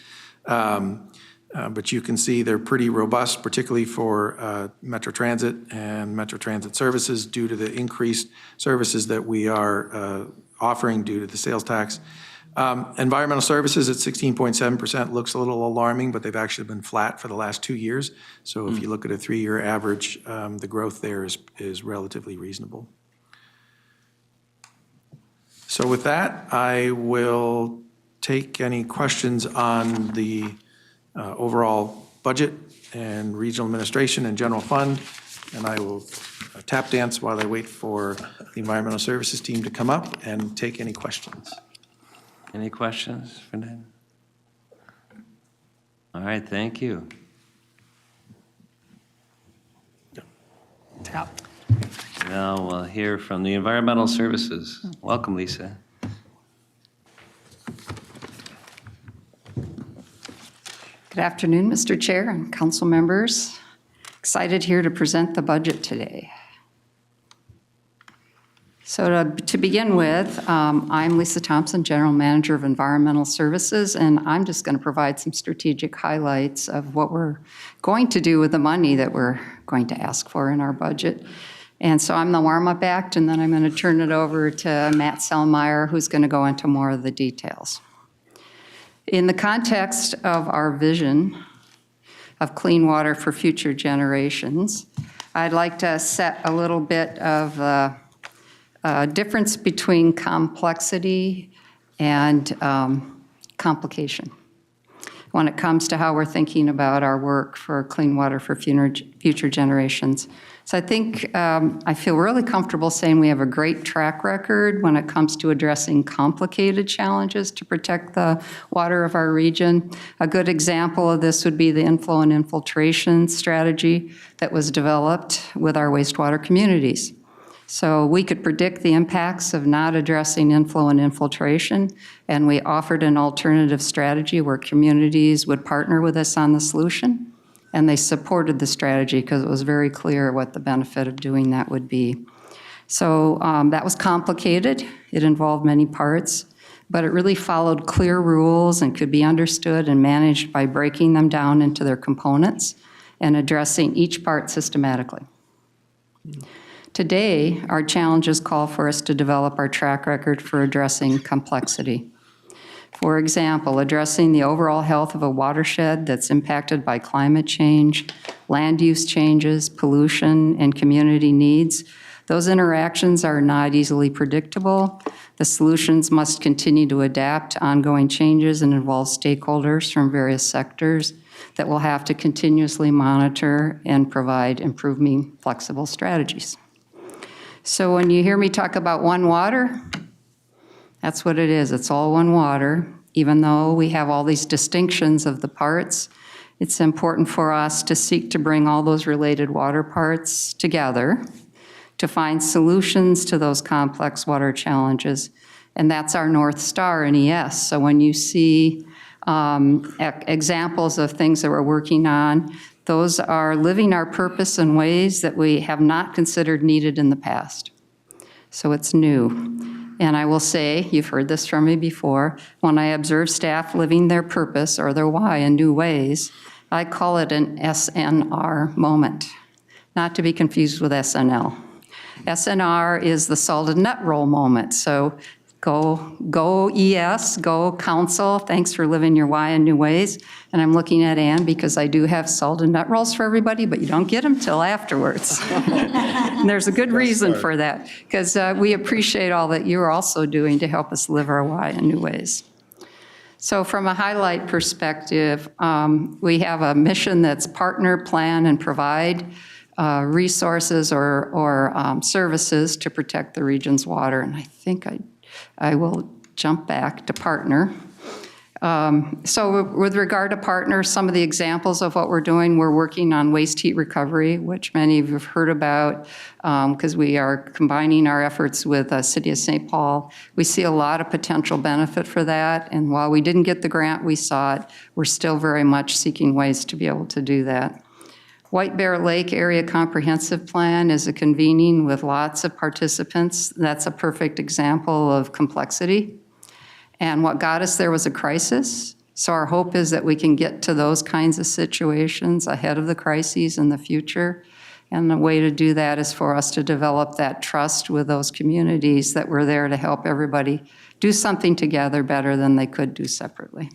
But you can see they're pretty robust, particularly for Metro Transit and Metro Transit services due to the increased services that we are offering due to the sales tax. Environmental services at 16.7% looks a little alarming, but they've actually been flat for the last 2 years. So if you look at a 3-year average, the growth there is relatively reasonable. So with that, I will take any questions on the overall budget and regional administration and general fund, and I will tap dance while I wait for the environmental services team to come up and take any questions. Any questions for Ned? All right, thank you. Tap. Now we'll hear from the environmental services. Welcome, Lisa. Good afternoon, Mr. Chair and council members. Excited here to present the budget today. So to begin with, I'm Lisa Thompson, General Manager of Environmental Services, and I'm just going to provide some strategic highlights of what we're going to do with the money that we're going to ask for in our budget. And so I'm the warm-up act, and then I'm going to turn it over to Matt Selmeyer, who's going to go into more of the details. In the context of our vision of clean water for future generations, I'd like to set a little bit of the difference between complexity and complication when it comes to how we're thinking about our work for clean water for future generations. So I think I feel really comfortable saying we have a great track record when it comes to addressing complicated challenges to protect the water of our region. A good example of this would be the inflow and infiltration strategy that was developed with our wastewater communities. So we could predict the impacts of not addressing inflow and infiltration, and we offered an alternative strategy where communities would partner with us on the solution, and they supported the strategy because it was very clear what the benefit of doing that would be. So that was complicated. It involved many parts, but it really followed clear rules and could be understood and managed by breaking them down into their components and addressing each part systematically. Today, our challenges call for us to develop our track record for addressing complexity. For example, addressing the overall health of a watershed that's impacted by climate change, land use changes, pollution, and community needs. Those interactions are not easily predictable. The solutions must continue to adapt to ongoing changes and involve stakeholders from various sectors that will have to continuously monitor and provide improving flexible strategies. So when you hear me talk about one water, that's what it is. It's all one water. Even though we have all these distinctions of the parts, it's important for us to seek to bring all those related water parts together to find solutions to those complex water challenges. And that's our North Star in ES. So when you see examples of things that we're working on, those are living our purpose in ways that we have not considered needed in the past. So it's new. And I will say, you've heard this from me before, when I observe staff living their purpose or their why in new ways, I call it an SNR moment, not to be confused with SNL. SNR is the salted nut roll moment. So go ES, go council, thanks for living your why in new ways. And I'm looking at Ann because I do have salted nut rolls for everybody, but you don't get them till afterwards. And there's a good reason for that, because we appreciate all that you're also doing to help us live our why in new ways. So from a highlight perspective, we have a mission that's partner, plan, and provide resources or services to protect the region's water. And I think I will jump back to partner. So with regard to partners, some of the examples of what we're doing, we're working on waste heat recovery, which many of you have heard about because we are combining our efforts with the City of St. Paul. We see a lot of potential benefit for that. And while we didn't get the grant we sought, we're still very much seeking ways to be able to do that. White Bear Lake Area Comprehensive Plan is a convening with lots of participants. That's a perfect example of complexity. And what got us there was a crisis. So our hope is that we can get to those kinds of situations ahead of the crises in the future. And the way to do that is for us to develop that trust with those communities that we're there to help everybody do something together better than they could do separately.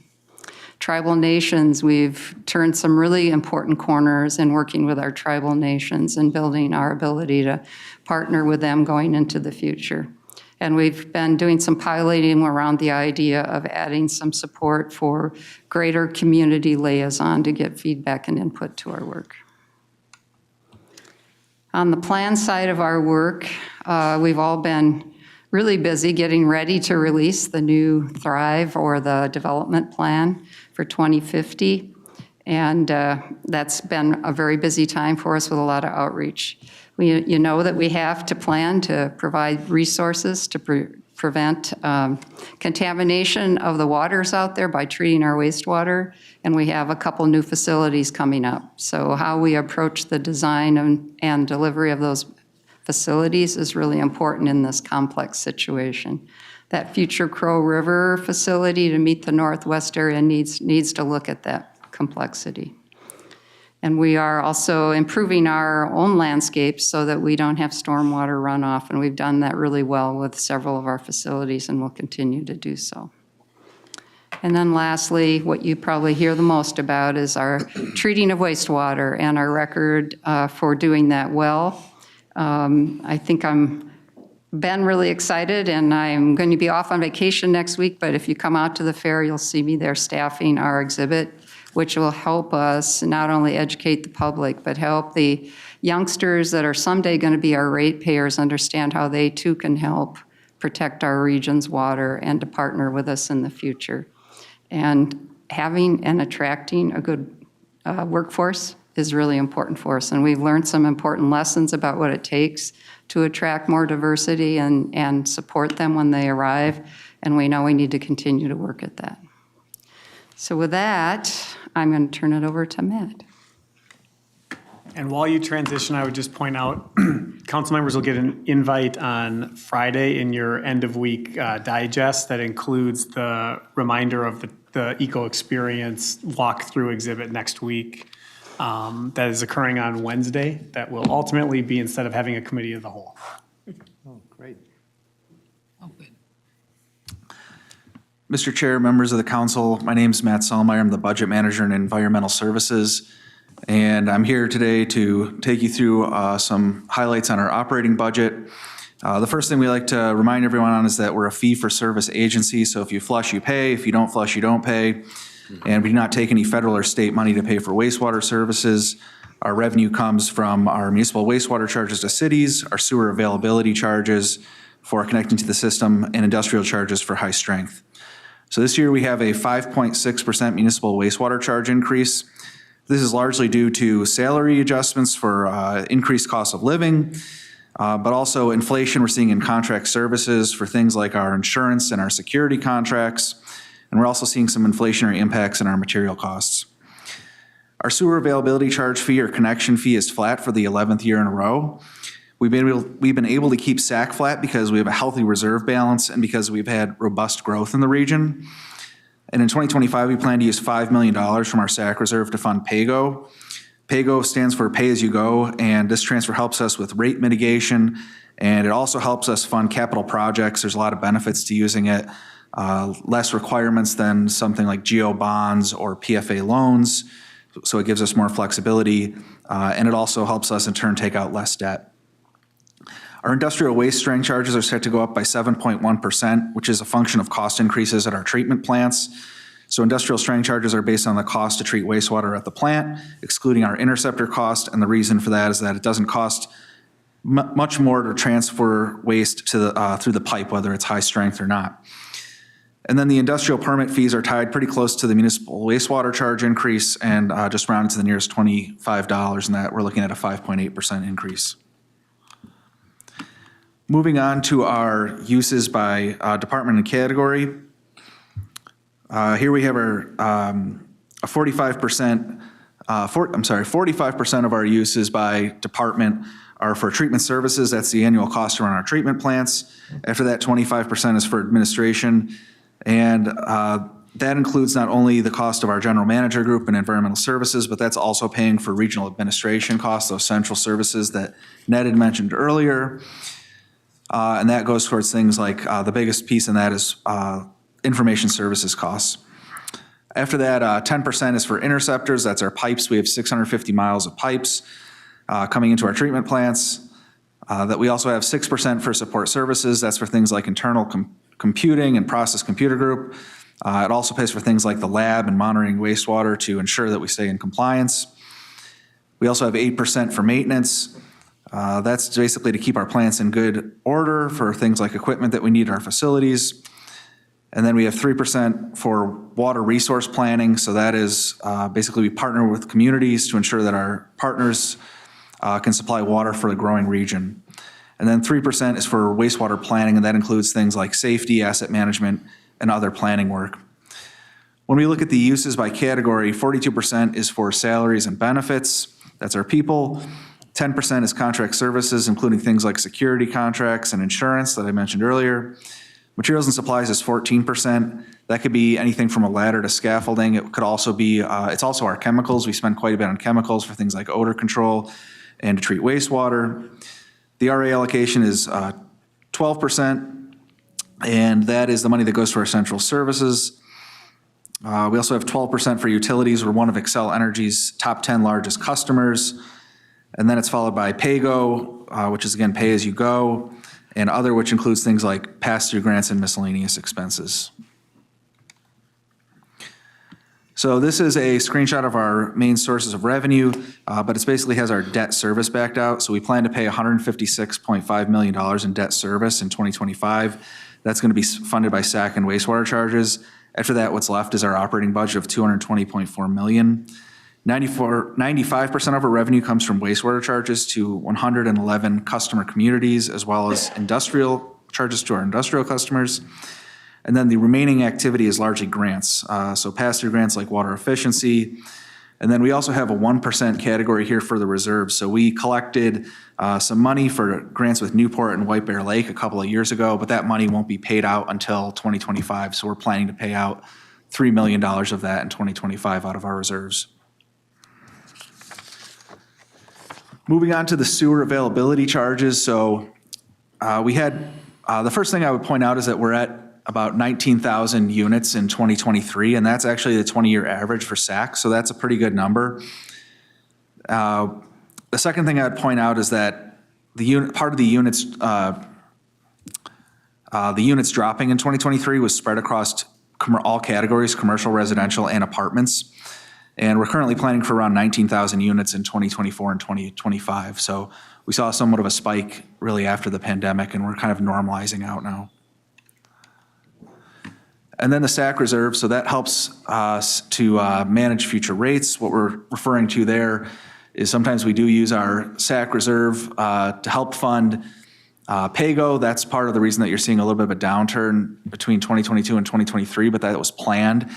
Tribal nations, we've turned some really important corners in working with our tribal nations and building our ability to partner with them going into the future. And we've been doing some piloting around the idea of adding some support for greater community liaison to get feedback and input to our work. On the plan side of our work, we've all been really busy getting ready to release the new Thrive or the development plan for 2050. And that's been a very busy time for us with a lot of outreach. You know that we have to plan to provide resources to prevent contamination of the waters out there by treating our wastewater. And we have a couple new facilities coming up. So how we approach the design and delivery of those facilities is really important in this complex situation. That future Crow River facility to meet the Northwest area needs to look at that complexity. And we are also improving our own landscapes so that we don't have stormwater runoff, and we've done that really well with several of our facilities and will continue to do so. And then lastly, what you probably hear the most about is our treating of wastewater and our record for doing that well. I think I'm been really excited, and I'm going to be off on vacation next week, but if you come out to the fair, you'll see me there staffing our exhibit, which will help us not only educate the public, but help the youngsters that are someday going to be our ratepayers understand how they too can help protect our region's water and to partner with us in the future. And having and attracting a good workforce is really important for us. And we've learned some important lessons about what it takes to attract more diversity and support them when they arrive. And we know we need to continue to work at that. So with that, I'm going to turn it over to Matt. And while you transition, I would just point out, council members will get an invite on Friday in your end of week digest that includes the reminder of the Eco Experience walkthrough exhibit next week. That is occurring on Wednesday. That will ultimately be instead of having a committee of the whole. Oh, great. Oh, good. Mr. Chair, members of the council, my name is Matt Solmeyer. I'm the Budget Manager in Environmental Services. And I'm here today to take you through some highlights on our operating budget. The first thing we like to remind everyone on is that we're a fee-for-service agency. So if you flush, you pay. If you don't flush, you don't pay. And we do not take any federal or state money to pay for wastewater services. Our revenue comes from our municipal wastewater charges to cities, our sewer availability charges for connecting to the system, and industrial charges for high strength. So this year we have a 5.6% municipal wastewater charge increase. This is largely due to salary adjustments for increased cost of living, but also inflation we're seeing in contract services for things like our insurance and our security contracts. And we're also seeing some inflationary impacts in our material costs. Our sewer availability charge fee or connection fee is flat for the 11th year in a row. We've been able to keep SAC flat because we have a healthy reserve balance and because we've had robust growth in the region. And in 2025, we plan to use $5 million from our SAC reserve to fund PAYGO. PAYGO stands for Pay As You Go, and this transfer helps us with rate mitigation, and it also helps us fund capital projects. There's a lot of benefits to using it, less requirements than something like GO bonds or PFA loans. So it gives us more flexibility, and it also helps us in turn take out less debt. Our industrial waste strength charges are set to go up by 7.1%, which is a function of cost increases at our treatment plants. So industrial strength charges are based on the cost to treat wastewater at the plant, excluding our interceptor cost, and the reason for that is that it doesn't cost much more to transfer waste to through the pipe, whether it's high strength or not. And then the industrial permit fees are tied pretty close to the municipal wastewater charge increase and just rounded to the nearest $25, and that we're looking at a 5.8% increase. Moving on to our uses by department and category. Here we have our 45% of our uses by department are for treatment services. That's the annual cost to run our treatment plants. After that, 25% is for administration. And that includes not only the cost of our general manager group and environmental services, but that's also paying for regional administration costs, those central services that Ned had mentioned earlier. And that goes towards things like the biggest piece in that is information services costs. After that, 10% is for interceptors. That's our pipes. We have 650 miles of pipes coming into our treatment plants. That we also have 6% for support services. That's for things like internal computing and process computer group. It also pays for things like the lab and monitoring wastewater to ensure that we stay in compliance. We also have 8% for maintenance. That's basically to keep our plants in good order for things like equipment that we need in our facilities. And then we have 3% for water resource planning. So that is basically we partner with communities to ensure that our partners can supply water for the growing region. And then 3% is for wastewater planning, and that includes things like safety, asset management, and other planning work. When we look at the uses by category, 42% is for salaries and benefits. That's our people. 10% is contract services, including things like security contracts and insurance that I mentioned earlier. Materials and supplies is 14%. That could be anything from a ladder to scaffolding. It could also be, it's also our chemicals. We spend quite a bit on chemicals for things like odor control and to treat wastewater. The RA allocation is 12%, and that is the money that goes to our central services. We also have 12% for utilities. We're one of Xcel Energy's top 10 largest customers. And then it's followed by PAYGO, which is again pay as you go, and other, which includes things like pass-through grants and miscellaneous expenses. So this is a screenshot of our main sources of revenue, but it basically has our debt service backed out. So we plan to pay $156.5 million in debt service in 2025. That's going to be funded by SAC and wastewater charges. After that, what's left is our operating budget of $220.4 million. 95% of our revenue comes from wastewater charges to 111 customer communities, as well as industrial charges to our industrial customers. And then the remaining activity is largely grants. So pass-through grants like water efficiency. And then we also have a 1% category here for the reserves. So we collected some money for grants with Newport and White Bear Lake a couple of years ago, but that money won't be paid out until 2025. So we're planning to pay out $3 million of that in 2025 out of our reserves. Moving on to the sewer availability charges. So we had, the first thing I would point out is that we're at about 19,000 units in 2023, and that's actually the 20-year average for SAC, so that's a pretty good number. The second thing I'd point out is that part of the units dropping in 2023 was spread across all categories, commercial, residential, and apartments. And we're currently planning for around 19,000 units in 2024 and 2025. So we saw somewhat of a spike really after the pandemic, and we're kind of normalizing out now. And then the SAC reserve, so that helps us to manage future rates. What we're referring to there is sometimes we do use our SAC reserve to help fund PAYGO. That's part of the reason that you're seeing a little bit of a downturn between 2022 and 2023, but that was planned.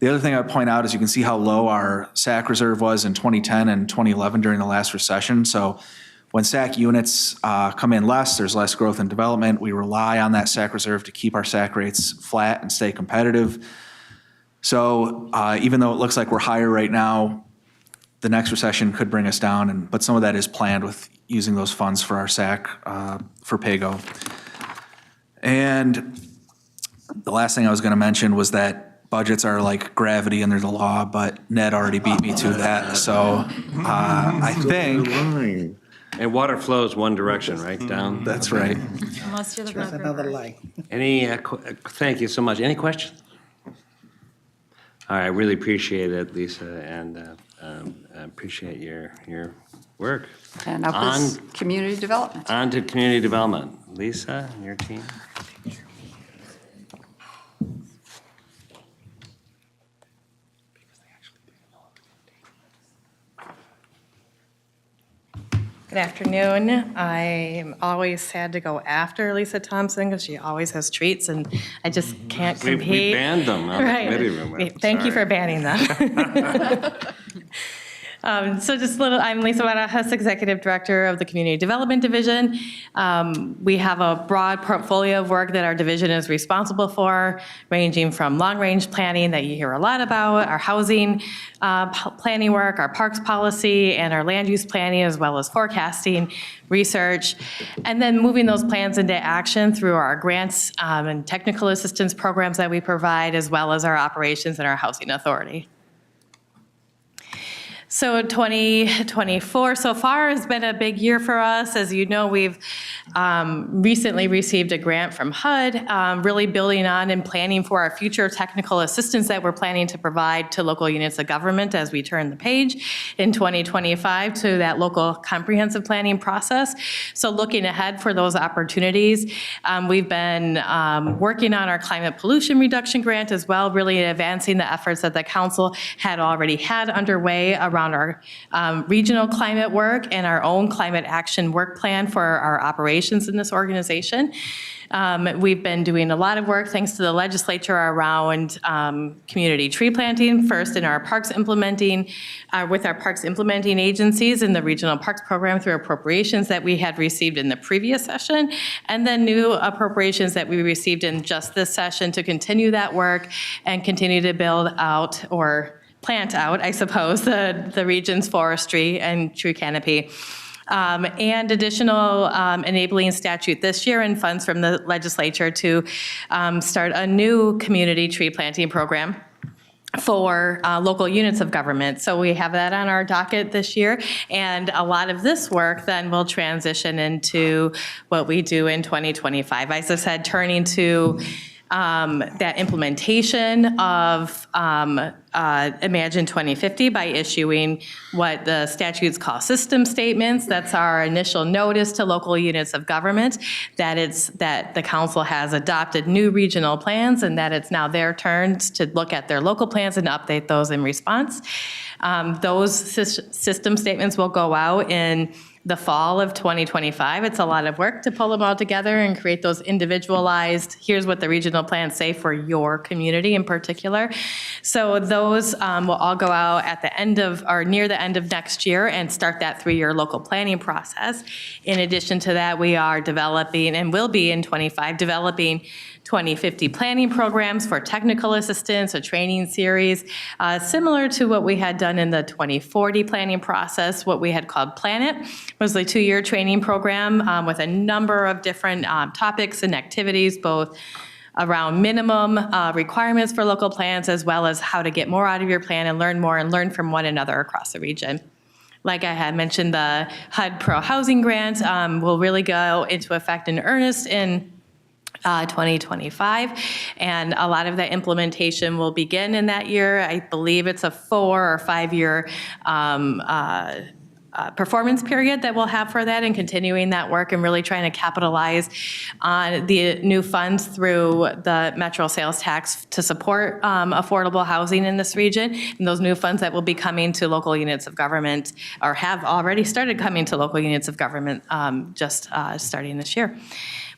The other thing I would point out is you can see how low our SAC reserve was in 2010 and 2011 during the last recession. So when SAC units come in less, there's less growth and development. We rely on that SAC reserve to keep our SAC rates flat and stay competitive. So even though it looks like we're higher right now, the next recession could bring us down, but some of that is planned with using those funds for our SAC for PAYGO. And the last thing I was going to mention was that budgets are like gravity and they're the law, but Ned already beat me to that. So I think. And water flows one direction, right, down? That's right. Unless you're the Red River. Thank you so much. Any questions? All right, I really appreciate it, Lisa, and I appreciate your work. And up is community development. On to community development. Lisa, your team. Good afternoon. I'm always sad to go after Lisa Thompson because she always has treats and I just can't compete. We banned them on the Right. committee room. Thank you for banning them. So just a little, I'm Lisa Barajas, Executive Director of the Community Development Division. We have a broad portfolio of work that our division is responsible for, ranging from long-range planning that you hear a lot about, our housing planning work, our parks policy, and our land use planning, as well as forecasting, research, and then moving those plans into action through our grants and technical assistance programs that we provide, as well as our operations and our housing authority. So 2024 so far has been a big year for us. As you know, we've recently received a grant from HUD, really building on and planning for our future technical assistance that we're planning to provide to local units of government as we turn the page in 2025 to that local comprehensive planning process. So looking ahead for those opportunities, we've been working on our climate pollution reduction grant as well, really advancing the efforts that the council had already had underway around our regional climate work and our own climate action work plan for our operations in this organization. We've been doing a lot of work, thanks to the legislature, around community tree planting, first in our parks implementing, with our parks implementing agencies in the regional parks program through appropriations that we had received in the previous session, and then new appropriations that we received in just this session to continue that work and continue to build out or plant out, I suppose, the region's forestry and tree canopy. And additional enabling statute this year and funds from the legislature to start a new community tree planting program for local units of government. So we have that on our docket this year. And a lot of this work then will transition into what we do in 2025. As I said, turning to that implementation of Imagine 2050 by issuing what the statutes call system statements. That's our initial notice to local units of government that the council has adopted new regional plans and that it's now their turn to look at their local plans and update those in response. Those system statements will go out in the fall of 2025. It's a lot of work to pull them all together and create those individualized, here's what the regional plans say for your community in particular. So those will all go out at the end of, or near the end of next year and start that 3-year local planning process. In addition to that, we are developing and will be in 25 developing 2050 planning programs for technical assistance, a training series, similar to what we had done in the 2040 planning process. What we had called Planet was a 2-year training program with a number of different topics and activities, both around minimum requirements for local plans, as well as how to get more out of your plan and learn more and learn from one another across the region. Like I had mentioned, the HUD Pro Housing Grant will really go into effect in earnest in 2025, and a lot of that implementation will begin in that year. I believe it's a 4 or 5 year performance period that we'll have for that, and continuing that work and really trying to capitalize on the new funds through the Metro sales tax to support affordable housing in this region. And those new funds that will be coming to local units of government, or have already started coming to local units of government just starting this year.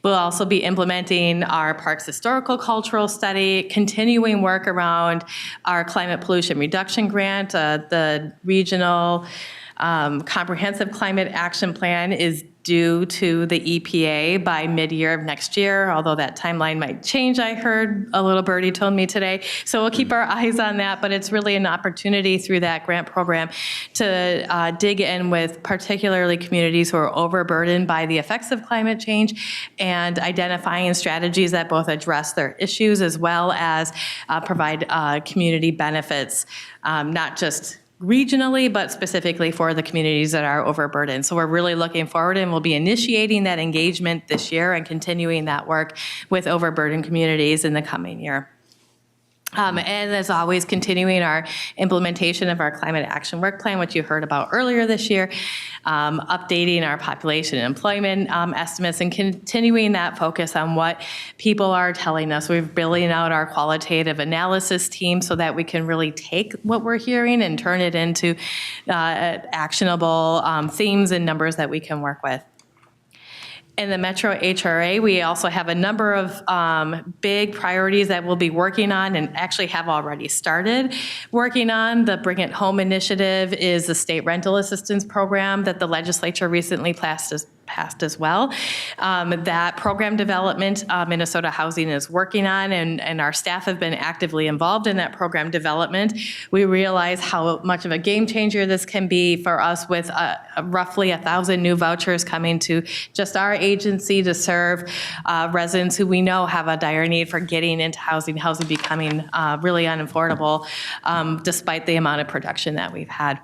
We'll also be implementing our Parks Historical Cultural Study, continuing work around our Climate Pollution Reduction Grant. The regional Comprehensive Climate Action Plan is due to the EPA by mid-year of next year, although that timeline might change, I heard a little birdie told me today. So we'll keep our eyes on that, but it's really an opportunity through that grant program to dig in with particularly communities who are overburdened by the effects of climate change, and identifying strategies that both address their issues as well as provide community benefits, not just regionally, but specifically for the communities that are overburdened. So we're really looking forward, and we'll be initiating that engagement this year and continuing that work with overburdened communities in the coming year. And as always, continuing our implementation of our Climate Action Work Plan, which you heard about earlier this year, updating our population and employment estimates, and continuing that focus on what people are telling us. We're building out our qualitative analysis team so that we can really take what we're hearing and turn it into actionable themes and numbers that we can work with. In the Metro HRA, we also have a number of big priorities that we'll be working on, and actually have already started working on. The Bring It Home initiative is a state rental assistance program that the legislature recently passed as well. That program development Minnesota Housing is working on, and our staff have been actively involved in that program development. We realize how much of a game changer this can be for us, with roughly 1,000 new vouchers coming to just our agency to serve residents who we know have a dire need for getting into housing becoming really unaffordable despite the amount of production that we've had.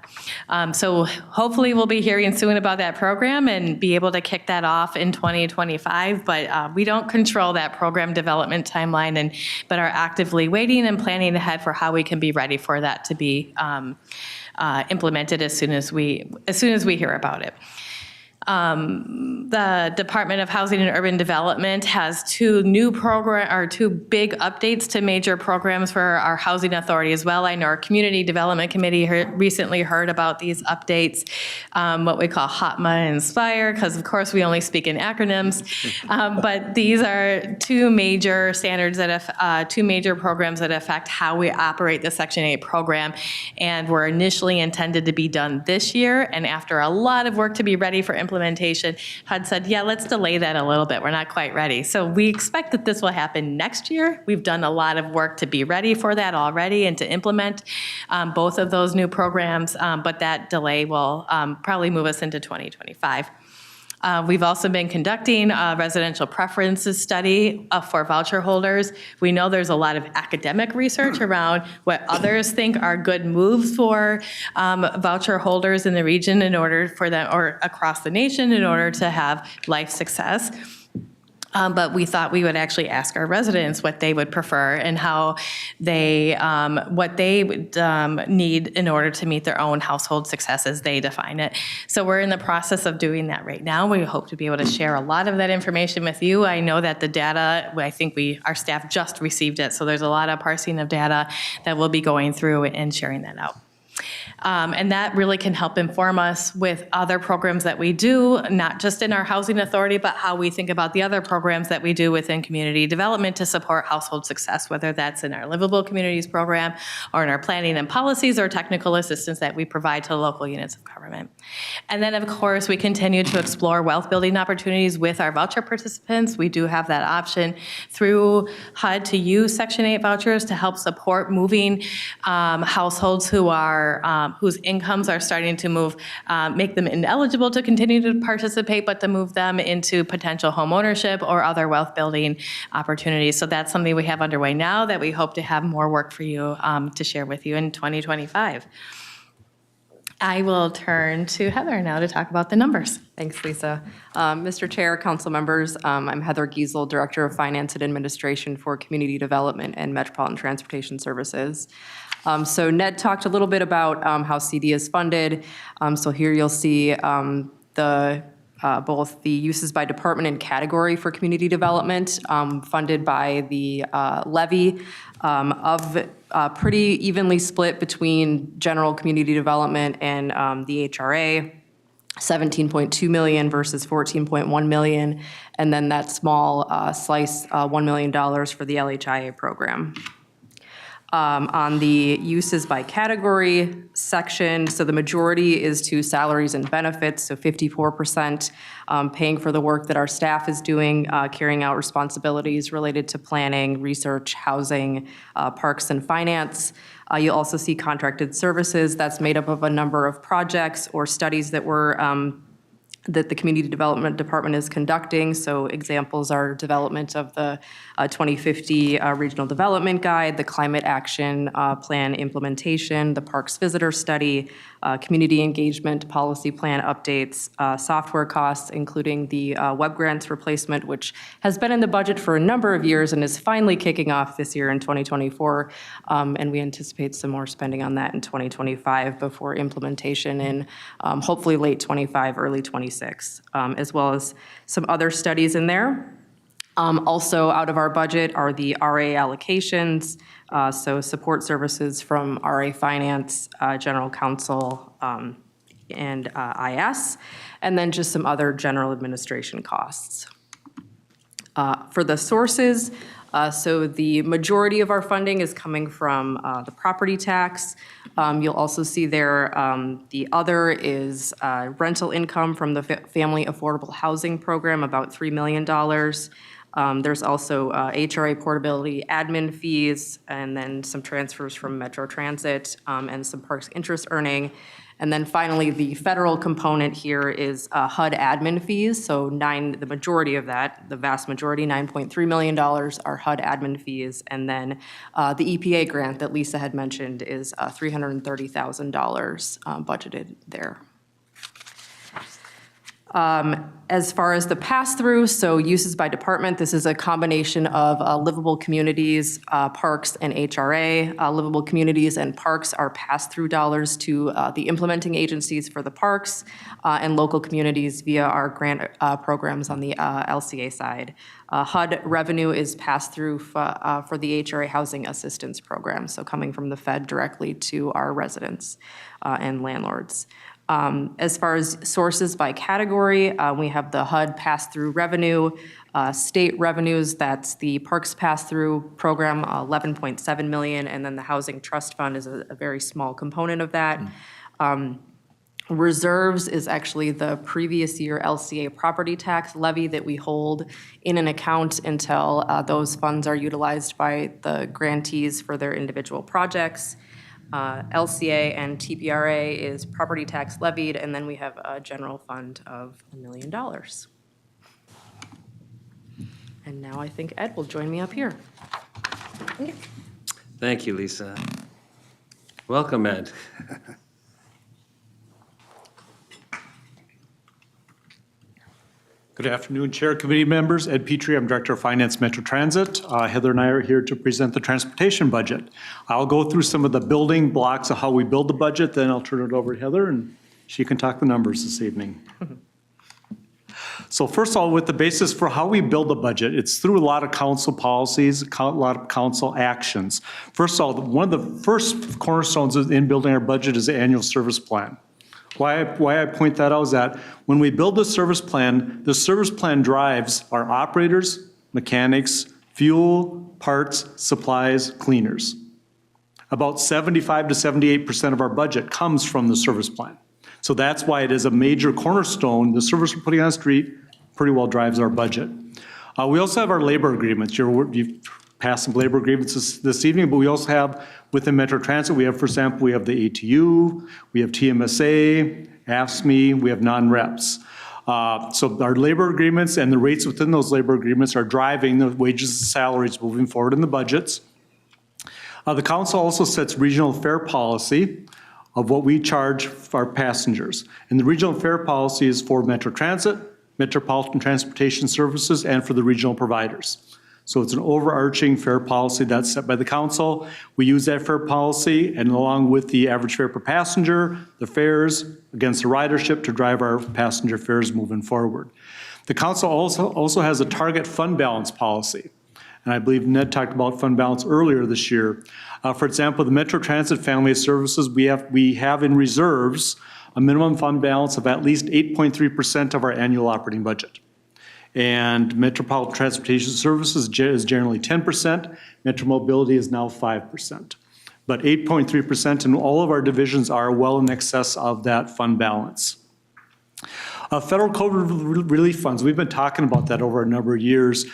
So hopefully we'll be hearing soon about that program and be able to kick that off in 2025, but we don't control that program development timeline, but are actively waiting and planning ahead for how we can be ready for that to be implemented as soon as we hear about it. The Department of Housing and Urban Development has two big updates to major programs for our housing authority as well. I know our Community Development Committee recently heard about these updates, what we call HOTMA and Inspire, because of course we only speak in acronyms. But these are two major standards two major programs that affect how we operate the Section 8 program, and were initially intended to be done this year. And after a lot of work to be ready for implementation, HUD said, yeah, let's delay that a little bit. We're not quite ready. So we expect that this will happen next year. We've done a lot of work to be ready for that already and to implement both of those new programs, but that delay will probably move us into 2025. We've also been conducting a residential preferences study for voucher holders. We know there's a lot of academic research around what others think are good moves for voucher holders in the region in order for them, or across the nation, in order to have life success. But we thought we would actually ask our residents what they would prefer and how what they would need in order to meet their own household success as they define it. So we're in the process of doing that right now. We hope to be able to share a lot of that information with you. I know that the data, I think our staff just received it, so there's a lot of parsing of data that we'll be going through and sharing that out. And that really can help inform us with other programs that we do, not just in our housing authority, but how we think about the other programs that we do within community development to support household success, whether that's in our Livable Communities program or in our planning and policies or technical assistance that we provide to local units of government. And then, of course, we continue to explore wealth building opportunities with our voucher participants. We do have that option through HUD to use Section 8 vouchers to help support moving households who are whose incomes are starting to move, make them ineligible to continue to participate, but to move them into potential home ownership or other wealth building opportunities. So that's something we have underway now that we hope to have more work for you to share with you in 2025. I will turn to Heather now to talk about the numbers. Thanks, Lisa. Mr. Chair, council members, I'm Heather Giesel, Director of Finance and Administration for Community Development and Metropolitan Transportation Services. So Ned talked a little bit about how CD is funded. So here you'll see both the uses by department and category for community development funded by the levy pretty evenly split between general community development and the HRA, 17.2 million versus 14.1 million, and then that small slice, $1 million for the LHIA program. On the uses by category section, so the majority is to salaries and benefits, so 54% paying for the work that our staff is doing, carrying out responsibilities related to planning, research, housing, parks, and finance. You'll also see contracted services. That's made up of a number of projects or studies that that the Community Development Department is conducting. So examples are development of the 2050 Regional Development Guide, the Climate Action Plan implementation, the Parks Visitor Study, community engagement policy plan updates, software costs, including the web grants replacement, which has been in the budget for a number of years and is finally kicking off this year in 2024. And we anticipate some more spending on that in 2025 before implementation in hopefully late 25, early 26, as well as some other studies in there. Also out of our budget are the RA allocations, so support services from RA Finance, General Counsel, and IS, and then just some other general administration costs. For the sources, so the majority of our funding is coming from the property tax. You'll also see there the other is rental income from the Family Affordable Housing Program, about $3 million. There's also HRA portability admin fees, and then some transfers from Metro Transit and some parks interest earning. And then finally, the federal component here is HUD admin fees. So the majority of that, the vast majority, $9.3 million are HUD admin fees. And then the EPA grant that Lisa had mentioned is $330,000 budgeted there. As far as the pass-through, so uses by department, this is a combination of livable communities, parks, and HRA. Livable communities and parks are pass-through dollars to the implementing agencies for the parks and local communities via our grant programs on the LCA side. HUD revenue is pass-through for the HRA Housing Assistance Program, so coming from the Fed directly to our residents and landlords. As far as sources by category, we have the HUD pass-through revenue, state revenues, that's the Parks Pass-Through Program, 11.7 million, and then the Housing Trust Fund is a very small component of that. Reserves is actually the previous year LCA property tax levy that we hold in an account until those funds are utilized by the grantees for their individual projects. LCA and TPRA is property tax levied, and then we have a general fund of $1 million. And now I think Ed will join me up here. Thank you, Lisa. Welcome, Ed. Good afternoon, Chair, committee members. Ed Petrie, I'm Director of Finance, Metro Transit. Heather and I are here to present the transportation budget. I'll go through some of the building blocks of how we build the budget, then I'll turn it over to Heather and she can talk the numbers this evening. So first of all, with the basis for how we build the budget, it's through a lot of council policies, a lot of council actions. First of all, one of the first cornerstones in building our budget is the annual service plan. Why I point that out is that when we build the service plan drives our operators, mechanics, fuel, parts, supplies, cleaners. About 75 to 78% of our budget comes from the service plan. So that's why it is a major cornerstone. The service we're putting on the street pretty well drives our budget. We also have our labor agreements. You've pass some labor grievances this evening, but we also have within Metro Transit, we have, for example, we have the ATU, we have TMSA, AFSCME, we have non-reps. So our labor agreements and the rates within those labor agreements are driving the wages and salaries moving forward in the budgets. The council also sets regional fare policy of what we charge for our passengers. And the regional fare policy is for Metro Transit, Metropolitan Transportation Services, and for the regional providers. So it's an overarching fare policy that's set by the council. We use that fare policy and along with the average fare per passenger, the fares against the ridership to drive our passenger fares moving forward. The council also has a target fund balance policy. And I believe Ned talked about fund balance earlier this year. For example, the Metro Transit Family of Services, we have in reserves a minimum fund balance of at least 8.3% of our annual operating budget. And Metropolitan Transportation Services is generally 10%. Metro Mobility is now 5%. But 8.3% in all of our divisions are well in excess of that fund balance. Federal COVID relief funds, we've been talking about that over a number of years.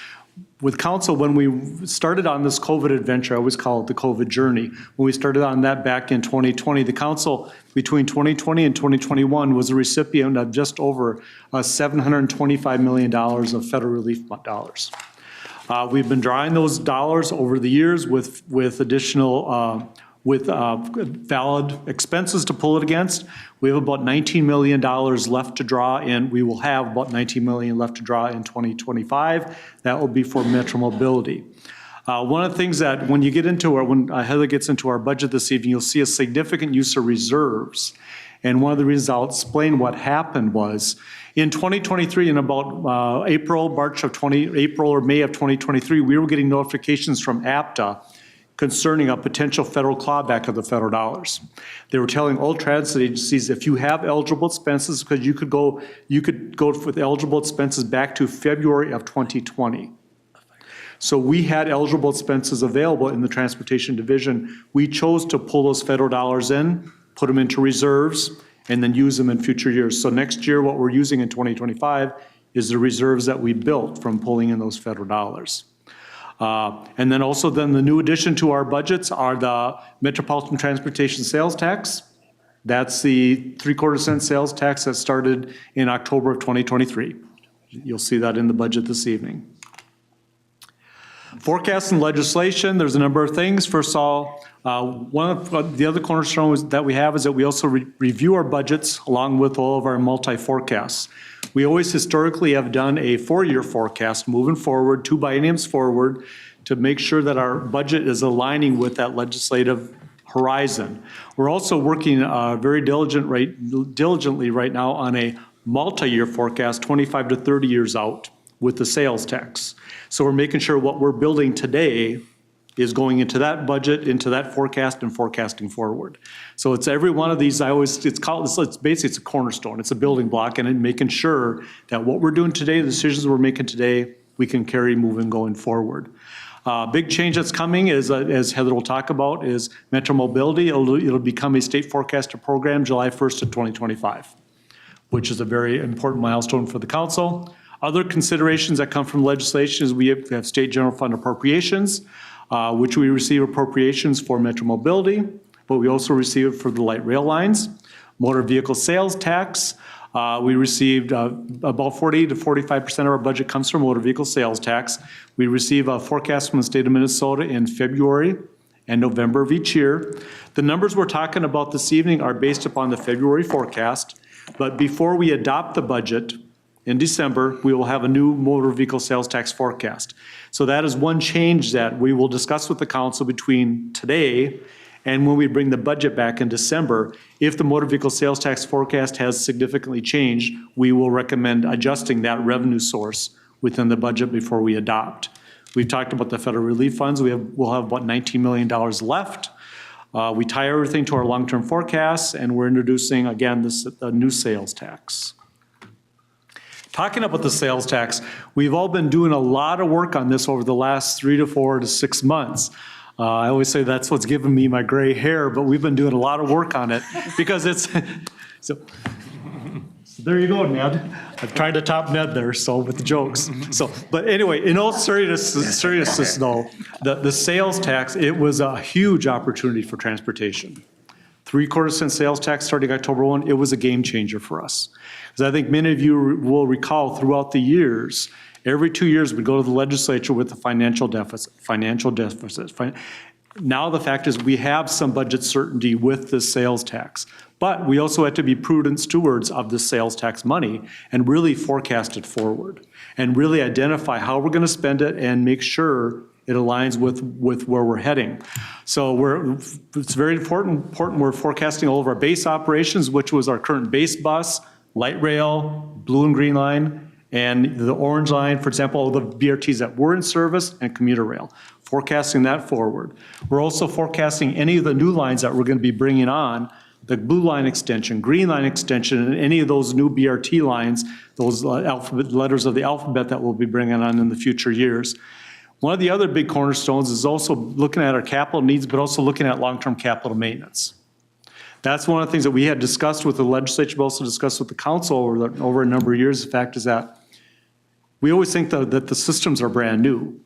With council, when we started on this COVID adventure, I always call it the COVID journey. When we started on that back in 2020, the council between 2020 and 2021 was a recipient of just over $725 million of federal relief dollars. We've been drawing those dollars over the years with additional valid expenses to pull it against. We have about $19 million left to draw in. We will have about $19 million left to draw in 2025. That will be for Metro Mobility. One of the things that when Heather gets into our budget this evening, you'll see a significant use of reserves. And one of the reasons I'll explain what happened was in 2023, in about April or May of 2023, we were getting notifications from APTA concerning a potential federal clawback of the federal dollars. They were telling all transit agencies if you have eligible expenses, because you could go with eligible expenses back to February of 2020. So we had eligible expenses available in the transportation division. We chose to pull those federal dollars in, put them into reserves, and then use them in future years. So next year, what we're using in 2025 is the reserves that we built from pulling in those federal dollars. And then also the new addition to our budgets are the Metropolitan Transportation Sales Tax. That's the 3/4 cent sales tax that started in October of 2023. You'll see that in the budget this evening. Forecasts and legislation, there's a number of things. First of all, one of the other cornerstones that we have is that we also review our budgets along with all of our multi-forecasts. We always historically have done a 4-year forecast moving forward, 2 bienniums forward, to make sure that our budget is aligning with that legislative horizon. We're also working very diligently right now on a multi-year forecast, 25 to 30 years out, with the sales tax. So we're making sure what we're building today is going into that budget, into that forecast, and forecasting forward. So it's every one of these, it's basically it's a cornerstone. It's a building block, and making sure that what we're doing today, the decisions we're making today, we can carry moving going forward. Big change that's coming is, as Heather will talk about, is Metro Mobility. It'll become a state forecaster program July 1st of 2025, which is a very important milestone for the council. Other considerations that come from legislation is we have state general fund appropriations, which we receive appropriations for Metro Mobility, but we also receive it for the light rail lines. Motor vehicle sales tax, we received about 40 to 45% of our budget comes from motor vehicle sales tax. We receive a forecast from the state of Minnesota in February and November of each year. The numbers we're talking about this evening are based upon the February forecast, but before we adopt the budget in December, we will have a new motor vehicle sales tax forecast. So that is one change that we will discuss with the council between today and when we bring the budget back in December. If the motor vehicle sales tax forecast has significantly changed, we will recommend adjusting that revenue source within the budget before we adopt. We've talked about the federal relief funds. We'll have about $19 million left. We tie everything to our long-term forecasts, and we're introducing, again, a new sales tax. Talking about the sales tax, we've all been doing a lot of work on this over the last 3 to 4 to 6 months. I always say that's what's given me my gray hair, but we've been doing a lot of work on it because it's, so There you go, Ned. I'm trying to top Ned there, so with the jokes. So, but anyway, in all seriousness though, the sales tax, it was a huge opportunity for transportation. 3/4 cent sales tax starting October 1, it was a game changer for us. Because I think many of you will recall throughout the years, every 2 years we'd go to the legislature with a financial deficit. Now the fact is we have some budget certainty with the sales tax. But we also have to be prudent stewards of the sales tax money and really forecast it forward and really identify how we're going to spend it and make sure it aligns with where we're heading. So it's very important we're forecasting all of our base operations, which was our current base bus, light rail, blue and green line, and the orange line, for example, all the BRTs that were in service and commuter rail, forecasting that forward. We're also forecasting any of the new lines that we're going to be bringing on, the blue line extension, green line extension, and any of those new BRT lines, those letters of the alphabet that we'll be bringing on in the future years. One of the other big cornerstones is also looking at our capital needs, but also looking at long-term capital maintenance. That's one of the things that we had discussed with the legislature, but also discussed with the council over a number of years. The fact is that we always think that the systems are brand new.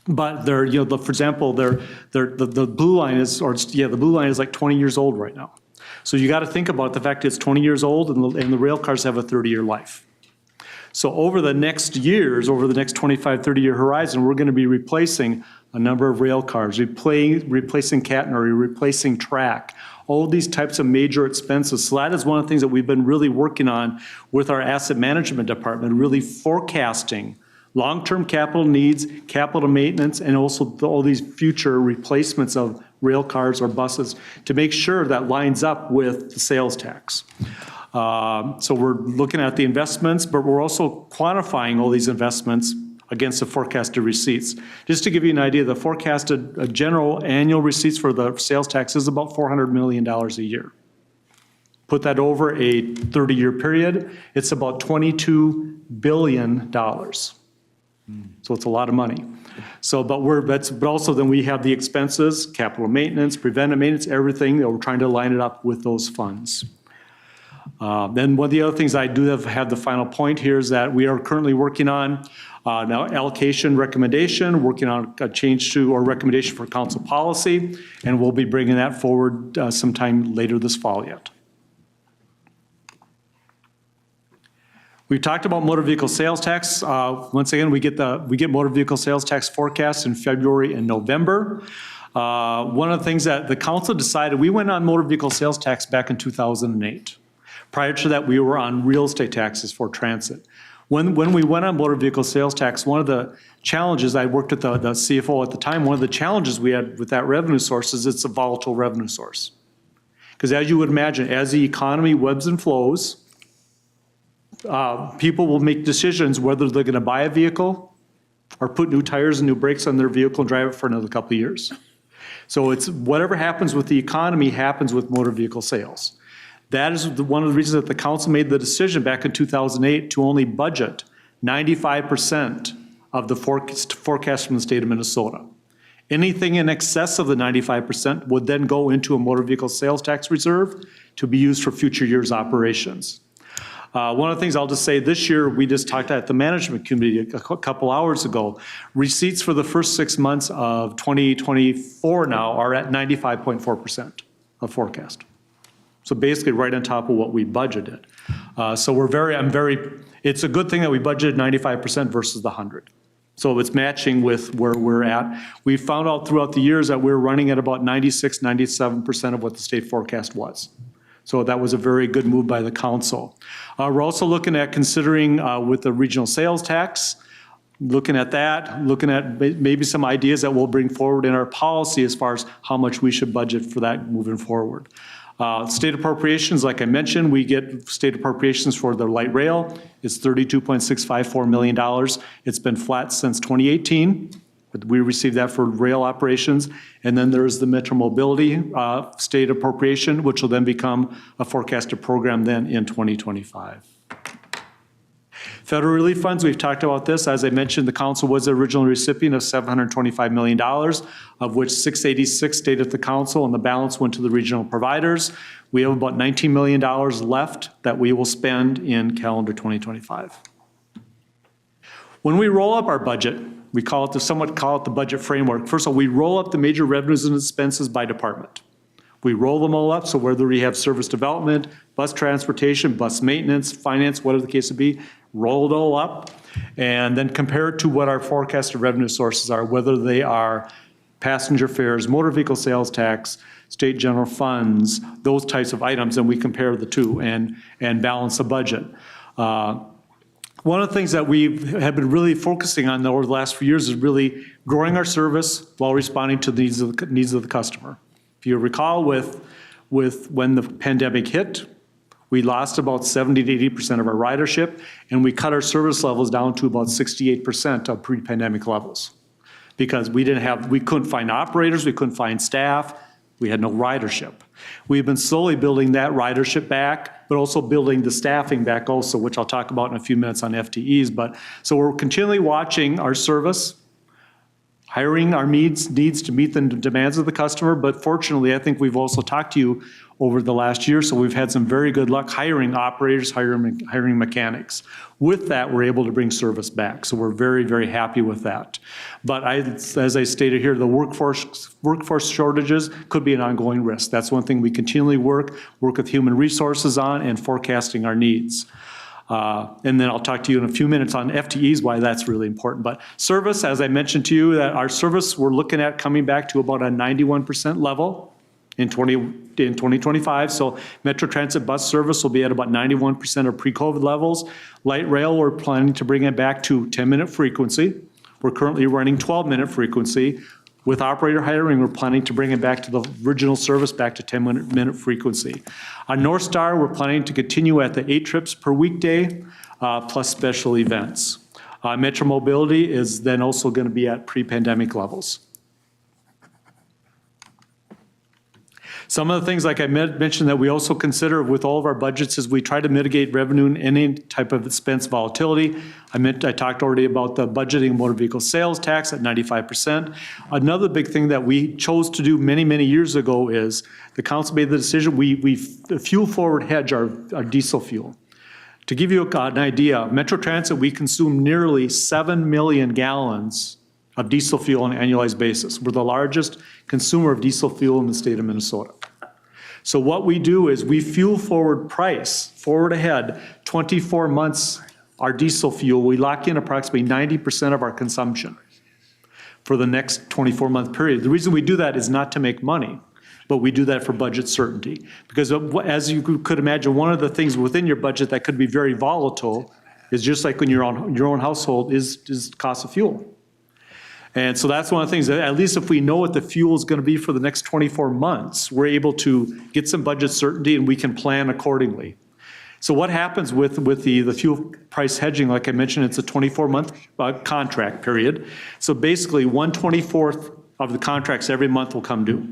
But they're, for example, the blue line is, the blue line is like 20 years old right now. So you got to think about the fact it's 20 years old and the rail cars have a 30-year life. So over the next years, over the next 25, 30-year horizon, we're going to be replacing a number of rail cars, replacing catenary, replacing track, all these types of major expenses. So that is one of the things that we've been really working on with our asset management department, really forecasting long-term capital needs, capital maintenance, and also all these future replacements of rail cars or buses to make sure that lines up with the sales tax. So we're looking at the investments, but we're also quantifying all these investments against the forecasted receipts. Just to give you an idea, the forecasted general annual receipts for the sales tax is about $400 million a year. Put that over a 30-year period, it's about $22 billion. So it's a lot of money. So, but also then we have the expenses, capital maintenance, preventive maintenance, everything that we're trying to line it up with those funds. Then one of the other things I do have the final point here is that we are currently working on now allocation recommendation, working on a change to or recommendation for council policy, and we'll be bringing that forward sometime later this fall yet. We talked about motor vehicle sales tax. Once again, we get motor vehicle sales tax forecasts in February and November. One of the things that the council decided, we went on motor vehicle sales tax back in 2008. Prior to that, we were on real estate taxes for transit. When we went on motor vehicle sales tax, one of the challenges, I worked with the CFO at the time, one of the challenges we had with that revenue source is it's a volatile revenue source. Because as you would imagine, as the economy ebbs and flows, people will make decisions whether they're going to buy a vehicle or put new tires and new brakes on their vehicle and drive it for another couple of years. So it's whatever happens with the economy happens with motor vehicle sales. That is one of the reasons that the council made the decision back in 2008 to only budget 95% of the forecast from the state of Minnesota. Anything in excess of the 95% would then go into a motor vehicle sales tax reserve to be used for future years' operations. One of the things I'll just say this year, we just talked at the management committee a couple hours ago. Receipts for the first 6 months of 2024 now are at 95.4% of forecast. So basically right on top of what we budgeted. So it's a good thing that we budgeted 95% versus the 100. So it's matching with where we're at. We found out throughout the years that we're running at about 96, 97% of what the state forecast was. So that was a very good move by the council. We're also looking at considering with the regional sales tax, looking at maybe some ideas that we'll bring forward in our policy as far as how much we should budget for that moving forward. State appropriations, like I mentioned, we get state appropriations for the light rail. It's $32.654 million. It's been flat since 2018. But we received that for rail operations. And then there's the Metro Mobility state appropriation, which will then become a forecasted program then in 2025. Federal relief funds, we've talked about this. As I mentioned, the council was the original recipient of $725 million, of which 686 stayed at the council and the balance went to the regional providers. We have about $19 million left that we will spend in calendar 2025. When we roll up our budget, we somewhat call it the budget framework. First of all, we roll up the major revenues and expenses by department. We roll them all up, so whether we have service development, bus transportation, bus maintenance, finance, whatever the case would be, roll it all up, and then compare it to what our forecasted revenue sources are, whether they are passenger fares, motor vehicle sales tax, state general funds, those types of items, and we compare the two and balance the budget. One of the things that we have been really focusing on over the last few years is really growing our service while responding to the needs of the customer. If you recall, with when the pandemic hit, we lost about 70 to 80% of our ridership, and we cut our service levels down to about 68% of pre-pandemic levels because we couldn't find operators, we couldn't find staff, we had no ridership. We've been slowly building that ridership back, but also building the staffing back also, which I'll talk about in a few minutes on FTEs. So we're continually watching our service, hiring our needs to meet the demands of the customer, but fortunately, I think we've also talked to you over the last year, so we've had some very good luck hiring operators, hiring mechanics. With that, we're able to bring service back, so we're very, very happy with that. But as I stated here, the workforce shortages could be an ongoing risk. That's one thing we continually work with human resources on and forecasting our needs. And then I'll talk to you in a few minutes on FTEs, why that's really important. But service, as I mentioned to you, that our service, we're looking at coming back to about a 91% level in 2025. So Metro Transit bus service will be at about 91% of pre-COVID levels. Light rail, we're planning to bring it back to 10-minute frequency. We're currently running 12-minute frequency. With operator hiring, we're planning to bring it back to the original service, back to 10-minute frequency. On North Star, we're planning to continue at the 8 trips per weekday, plus special events. Metro Mobility is then also going to be at pre-pandemic levels. Some of the things, like I mentioned, that we also consider with all of our budgets is we try to mitigate revenue and any type of expense volatility. I talked already about the budgeting motor vehicle sales tax at 95%. Another big thing that we chose to do many, many years ago is the council made the decision, we fuel forward hedge our diesel fuel. To give you an idea, Metro Transit, we consume nearly 7 million gallons of diesel fuel on an annualized basis. We're the largest consumer of diesel fuel in the state of Minnesota. So what we do is we fuel forward ahead, 24 months our diesel fuel. We lock in approximately 90% of our consumption for the next 24-month period. The reason we do that is not to make money, but we do that for budget certainty. Because as you could imagine, one of the things within your budget that could be very volatile is just like when you're on your own household is cost of fuel. And so that's one of the things, that at least if we know what the fuel is going to be for the next 24 months, we're able to get some budget certainty and we can plan accordingly. So what happens with the fuel price hedging, like I mentioned, it's a 24-month contract period. So basically 1/24 of the contracts every month will come due.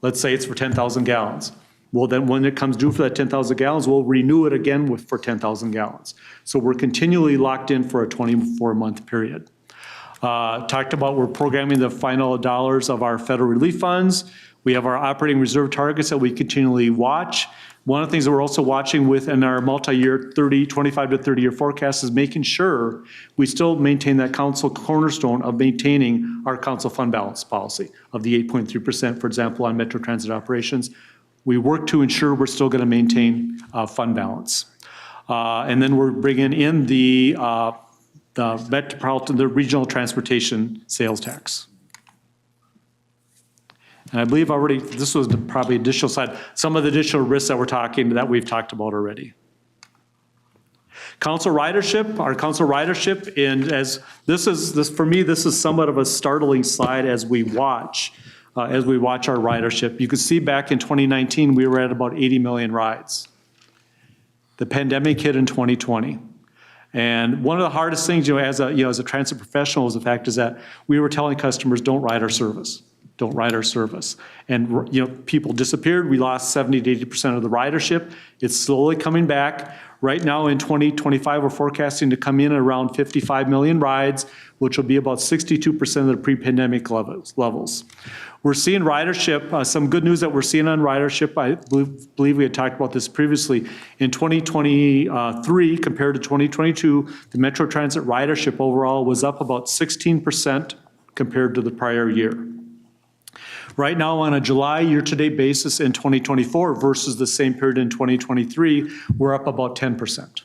Let's say it's for 10,000 gallons. Well, then when it comes due for that 10,000 gallons, we'll renew it again for 10,000 gallons. So we're continually locked in for a 24-month period. Talked about we're programming the final dollars of our federal relief funds. We have our operating reserve targets that we continually watch. One of the things that we're also watching within our multi-year 25 to 30-year forecast is making sure we still maintain that council cornerstone of maintaining our council fund balance policy of the 8.3%, for example, on Metro Transit operations. We work to ensure we're still going to maintain fund balance. And then we're bringing in the Metropolitan, the regional transportation sales tax. And I believe already, this was probably additional slide, some of the additional risks that we've talked about already. Council ridership, our council ridership, and for me, this is somewhat of a startling slide as we watch our ridership. You can see back in 2019, we were at about 80 million rides. The pandemic hit in 2020. And one of the hardest things, as a transit professional, is the fact is that we were telling customers, don't ride our service. Don't ride our service. And people disappeared. We lost 70 to 80% of the ridership. It's slowly coming back. Right now in 2025, we're forecasting to come in at around 55 million rides, which will be about 62% of the pre-pandemic levels. We're seeing ridership, some good news that we're seeing on ridership. I believe we had talked about this previously. In 2023 compared to 2022, the Metro Transit ridership overall was up about 16% compared to the prior year. Right now, on a July year-to-date basis in 2024 versus the same period in 2023, we're up about 10%.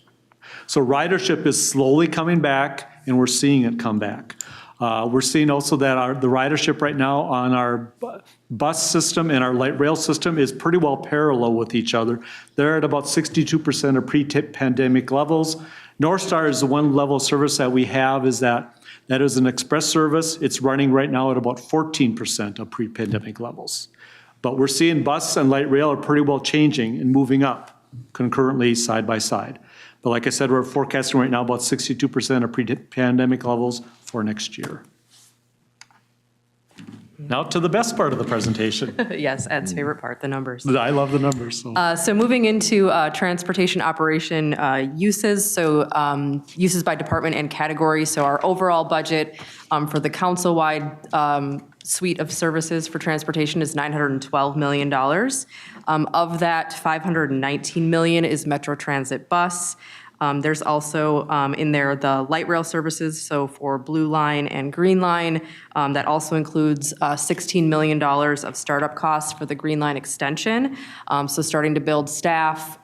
So ridership is slowly coming back, and we're seeing it come back. We're seeing also that the ridership right now on our bus system and our light rail system is pretty well parallel with each other. They're at about 62% of pre-pandemic levels. North Star is the one level of service that we have is that is an express service. It's running right now at about 14% of pre-pandemic levels. But we're seeing bus and light rail are pretty well changing and moving up concurrently side by side. But like I said, we're forecasting right now about 62% of pre-pandemic levels for next year. Now to the best part of the presentation. Yes, Ed's favorite part, the numbers. I love the numbers. So moving into transportation operation uses, so uses by department and category. So our overall budget for the council-wide suite of services for transportation is $912 million. Of that, $519 million is Metro Transit bus. There's also in there the light rail services, so for Blue Line and Green Line. That also includes $16 million of startup costs for the Green Line extension. So starting to build staff,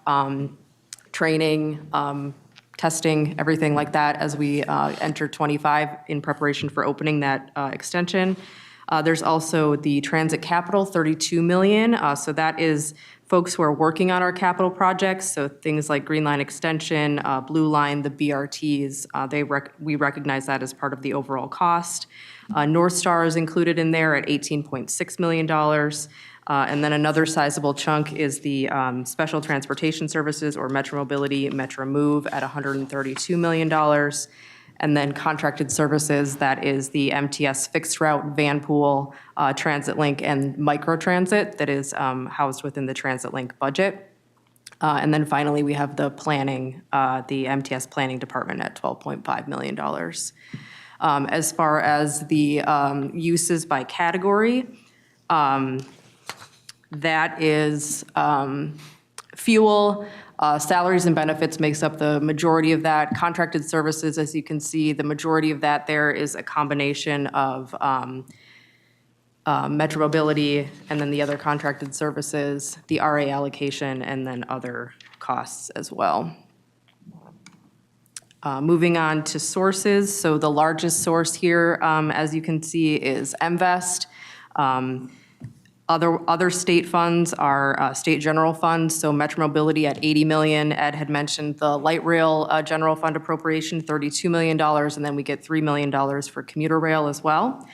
training, testing, everything like that as we enter 25 in preparation for opening that extension. There's also the transit capital, $32 million. So that is folks who are working on our capital projects, so things like Green Line Extension, Blue Line, the BRTs, we recognize that as part of the overall cost. North Star is included in there at $18.6 million. And then another sizable chunk is the Special Transportation Services, or Metro Mobility, Metro Move, at $132 million. And then contracted services, that is the MTS fixed route, van pool, Transit Link, and microtransit that is housed within the Transit Link budget. And then finally, we have the planning, the MTS planning department at $12.5 million. As far as the uses by category, that is fuel. Salaries and benefits makes up the majority of that. Contracted services, as you can see, the majority of that there is a combination of Metro Mobility and then the other contracted services, the RA allocation, and then other costs as well. Moving on to sources, so the largest source here, as you can see, is MVEST. Other state funds are state general funds, so Metro Mobility at $80 million. Ed had mentioned the light rail general fund appropriation, $32 million, and then we get $3 million for commuter rail as well.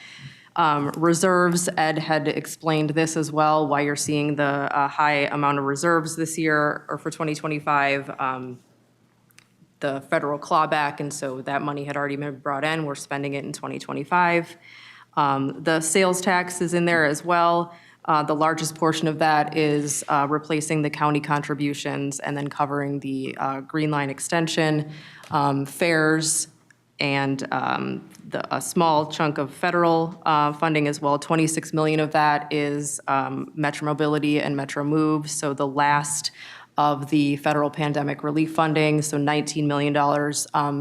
Reserves, Ed had explained this as well, why you're seeing the high amount of reserves this year or for 2025. The federal clawback, and so that money had already been brought in. We're spending it in 2025. The sales tax is in there as well. The largest portion of that is replacing the county contributions and then covering the Green Line extension, fares, and a small chunk of federal funding as well. $26 million of that is Metro Mobility and Metro Move, so the last of the federal pandemic relief funding. So $19 million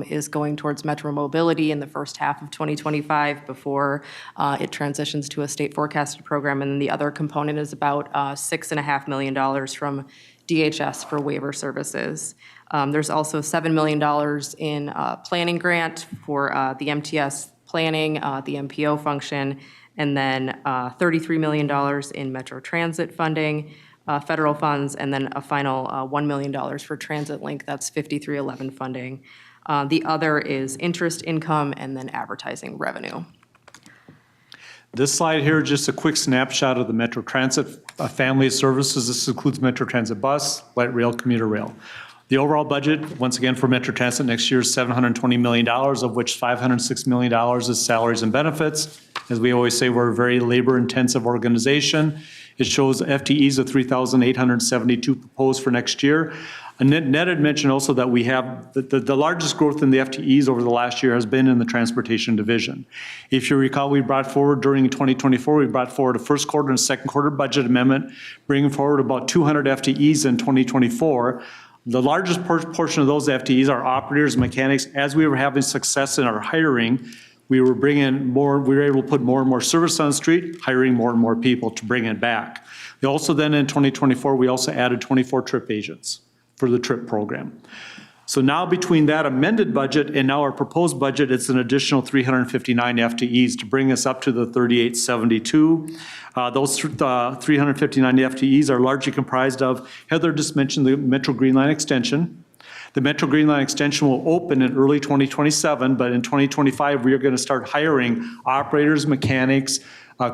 is going towards Metro Mobility in the first half of 2025 before it transitions to a state forecasted program. And then the other component is about $6.5 million from DHS for waiver services. There's also $7 million in planning grant for the MTS planning, the MPO function, and then $33 million in Metro Transit funding, federal funds, and then a final $1 million for Transit Link. That's 5311 funding. The other is interest income and then advertising revenue. This slide here, just a quick snapshot of the Metro Transit family of services. This includes Metro Transit bus, light rail, commuter rail. The overall budget, once again, for Metro Transit next year is $720 million, of which $506 million is salaries and benefits. As we always say, we're a very labor-intensive organization. It shows FTEs of 3,872 proposed for next year. And Ned had mentioned also that we have, the largest growth in the FTEs over the last year has been in the transportation division. If you recall, we brought forward during 2024, we brought forward a first quarter and second quarter budget amendment, bringing forward about 200 FTEs in 2024. The largest portion of those FTEs are operators, mechanics. As we were having success in our hiring, we were able to put more and more service on the street, hiring more and more people to bring it back. We also then in 2024, we also added 24 trip agents for the TRIP program. So now between that amended budget and now our proposed budget, it's an additional 359 FTEs to bring us up to the 3872. Those 359 FTEs are largely comprised of, Heather just mentioned the Metro Green Line extension. The Metro Green Line extension will open in early 2027, but in 2025, we are going to start hiring operators, mechanics,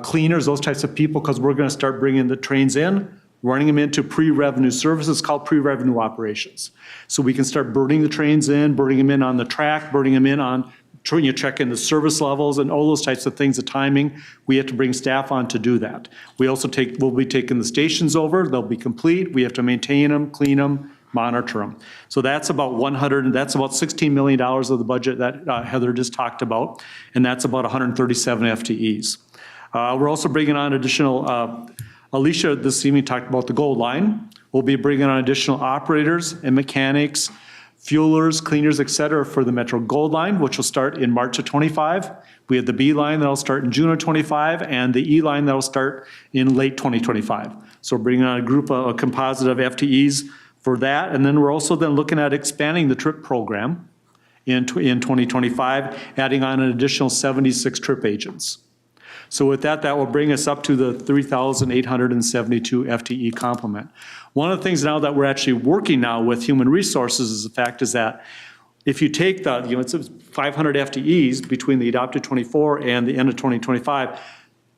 cleaners, those types of people, because we're going to start bringing the trains in, running them into pre-revenue services called pre-revenue operations. So we can start burning the trains in, burning them in on the track, burning them in on, checking the service levels and all those types of things, the timing. We have to bring staff on to do that. We'll be taking the stations over, they'll be complete, we have to maintain them, clean them, monitor them. So that's about $16 million of the budget that Heather just talked about, and that's about 137 FTEs. We're also bringing on additional, Alicia this evening talked about the Gold Line. We'll be bringing on additional operators and mechanics, fuelers, cleaners, et cetera, for the Metro Gold Line, which will start in March of 25. We have the B line that'll start in June of 25, and the E line that'll start in late 2025. So we're bringing on a composite of FTEs for that. And then we're also then looking at expanding the TRIP program in 2025, adding on an additional 76 TRIP agents. So with that, that will bring us up to the 3,872 FTE complement. One of the things now that we're actually working now with human resources is the fact is that if you take it's 500 FTEs between the adopted 24 and the end of 2025,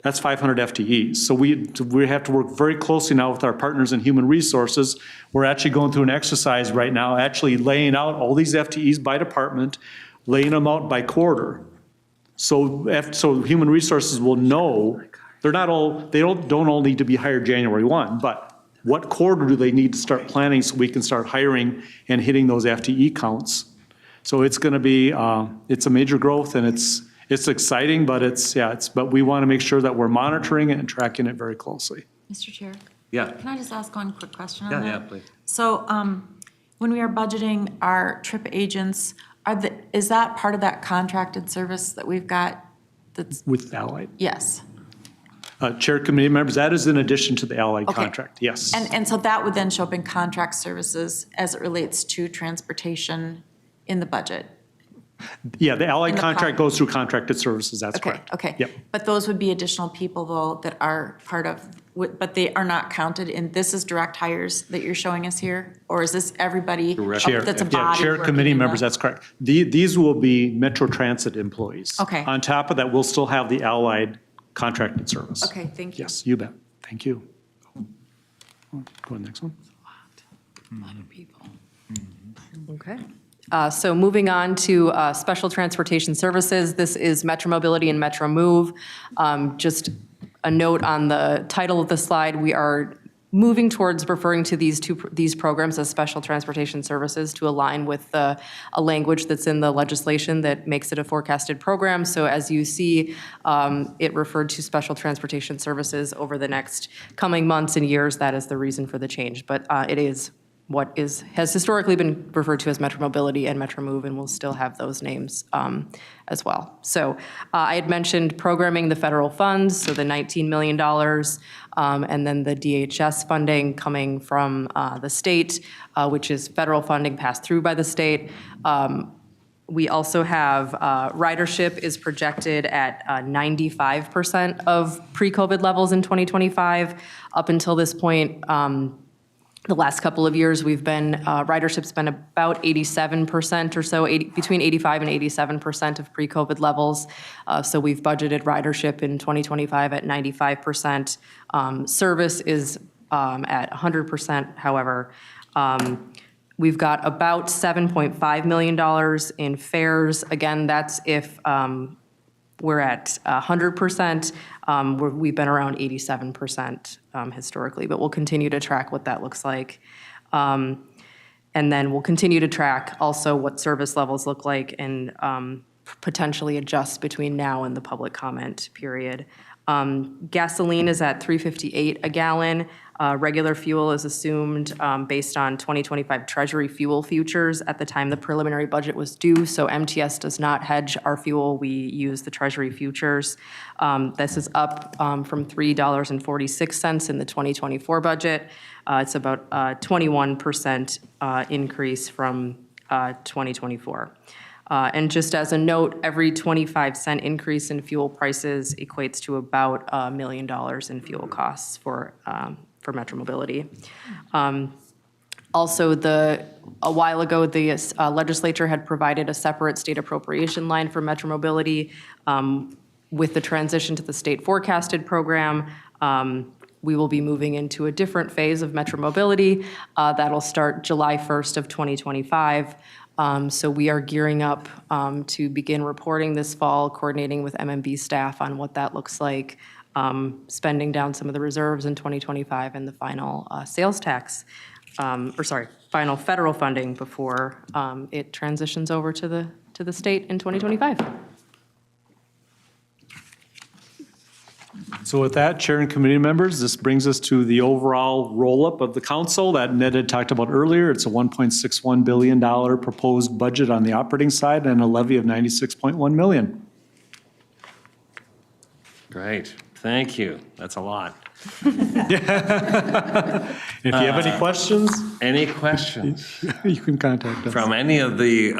that's 500 FTEs. So we have to work very closely now with our partners in human resources. We're actually going through an exercise right now, actually laying out all these FTEs by department, laying them out by quarter. So human resources will know they don't all need to be hired January 1, but what quarter do they need to start planning so we can start hiring and hitting those FTE counts? So it's going to be it's a major growth, and it's exciting, but but we want to make sure that we're monitoring it and tracking it very closely. Mr. Chair? Yeah. Can I just ask one quick question on that? Yeah, please. So when we are budgeting our trip agents, is that part of that contracted service that we've got that's? With Allied. Yes. Chair committee members, that is in addition to the Allied Okay. contract, yes. And so that would then show up in contract services as it relates to transportation in the budget? Yeah, the Allied In the contract goes through contracted services, that's correct. Okay. Yep. But those would be additional people, though, that are part of, but they are not counted in, this is direct hires that you're showing us here? Or is this everybody Chair, that's a yeah, body chair working committee in members, the- that's correct. These will be Metro Transit employees. Okay. On top of that, we'll still have the Allied contracted service. Okay, thank you. Yes, you bet. Thank you. Go to the next one. Okay. So moving on to special transportation services, this is Metro Mobility and Metro Move. Just a note on the title of the slide, we are moving towards referring to these programs as special transportation services to align with a language that's in the legislation that makes it a forecasted program. So as you see, it referred to special transportation services over the next coming months and years. That is the reason for the change, but it is what has historically been referred to as Metro Mobility and Metro Move, and we'll still have those names as well. So I had mentioned programming the federal funds, so the $19 million, and then the DHS funding coming from the state, which is federal funding passed through by the state. We also have ridership is projected at 95% of pre-COVID levels in 2025. Up until this point, the last couple of years, we've been, ridership's been about 87% or so, between 85 and 87% of pre-COVID levels. So we've budgeted ridership in 2025 at 95%. Service is at 100%, however. We've got about $7.5 million in fares. Again, that's if we're at 100%. We've been around 87% historically, but we'll continue to track what that looks like. And then we'll continue to track also what service levels look like and potentially adjust between now and the public comment period. Gasoline is at $3.58 a gallon. Regular fuel is assumed based on 2025 Treasury fuel futures at the time the preliminary budget was due. So MTS does not hedge our fuel. We use the Treasury futures. This is up from $3.46 in the 2024 budget. It's about a 21% increase from 2024. And just as a note, every 25-cent increase in fuel prices equates to about $1 million in fuel costs for Metro Mobility. Also, a while ago, the legislature had provided a separate state appropriation line for Metro Mobility. With the transition to the state forecasted program, we will be moving into a different phase of Metro Mobility. That'll start July 1st of 2025. So we are gearing up to begin reporting this fall, coordinating with MMB staff on what that looks like, spending down some of the reserves in 2025 and the final sales tax, final federal funding before it transitions over to the state in 2025. So with that, Chair and committee members, this brings us to the overall roll-up of the council that Ned had talked about earlier. It's a $1.61 billion proposed budget on the operating side and a levy of $96.1 million. Great, thank you. That's a lot. If you have any questions, Any questions you can contact us. from any of the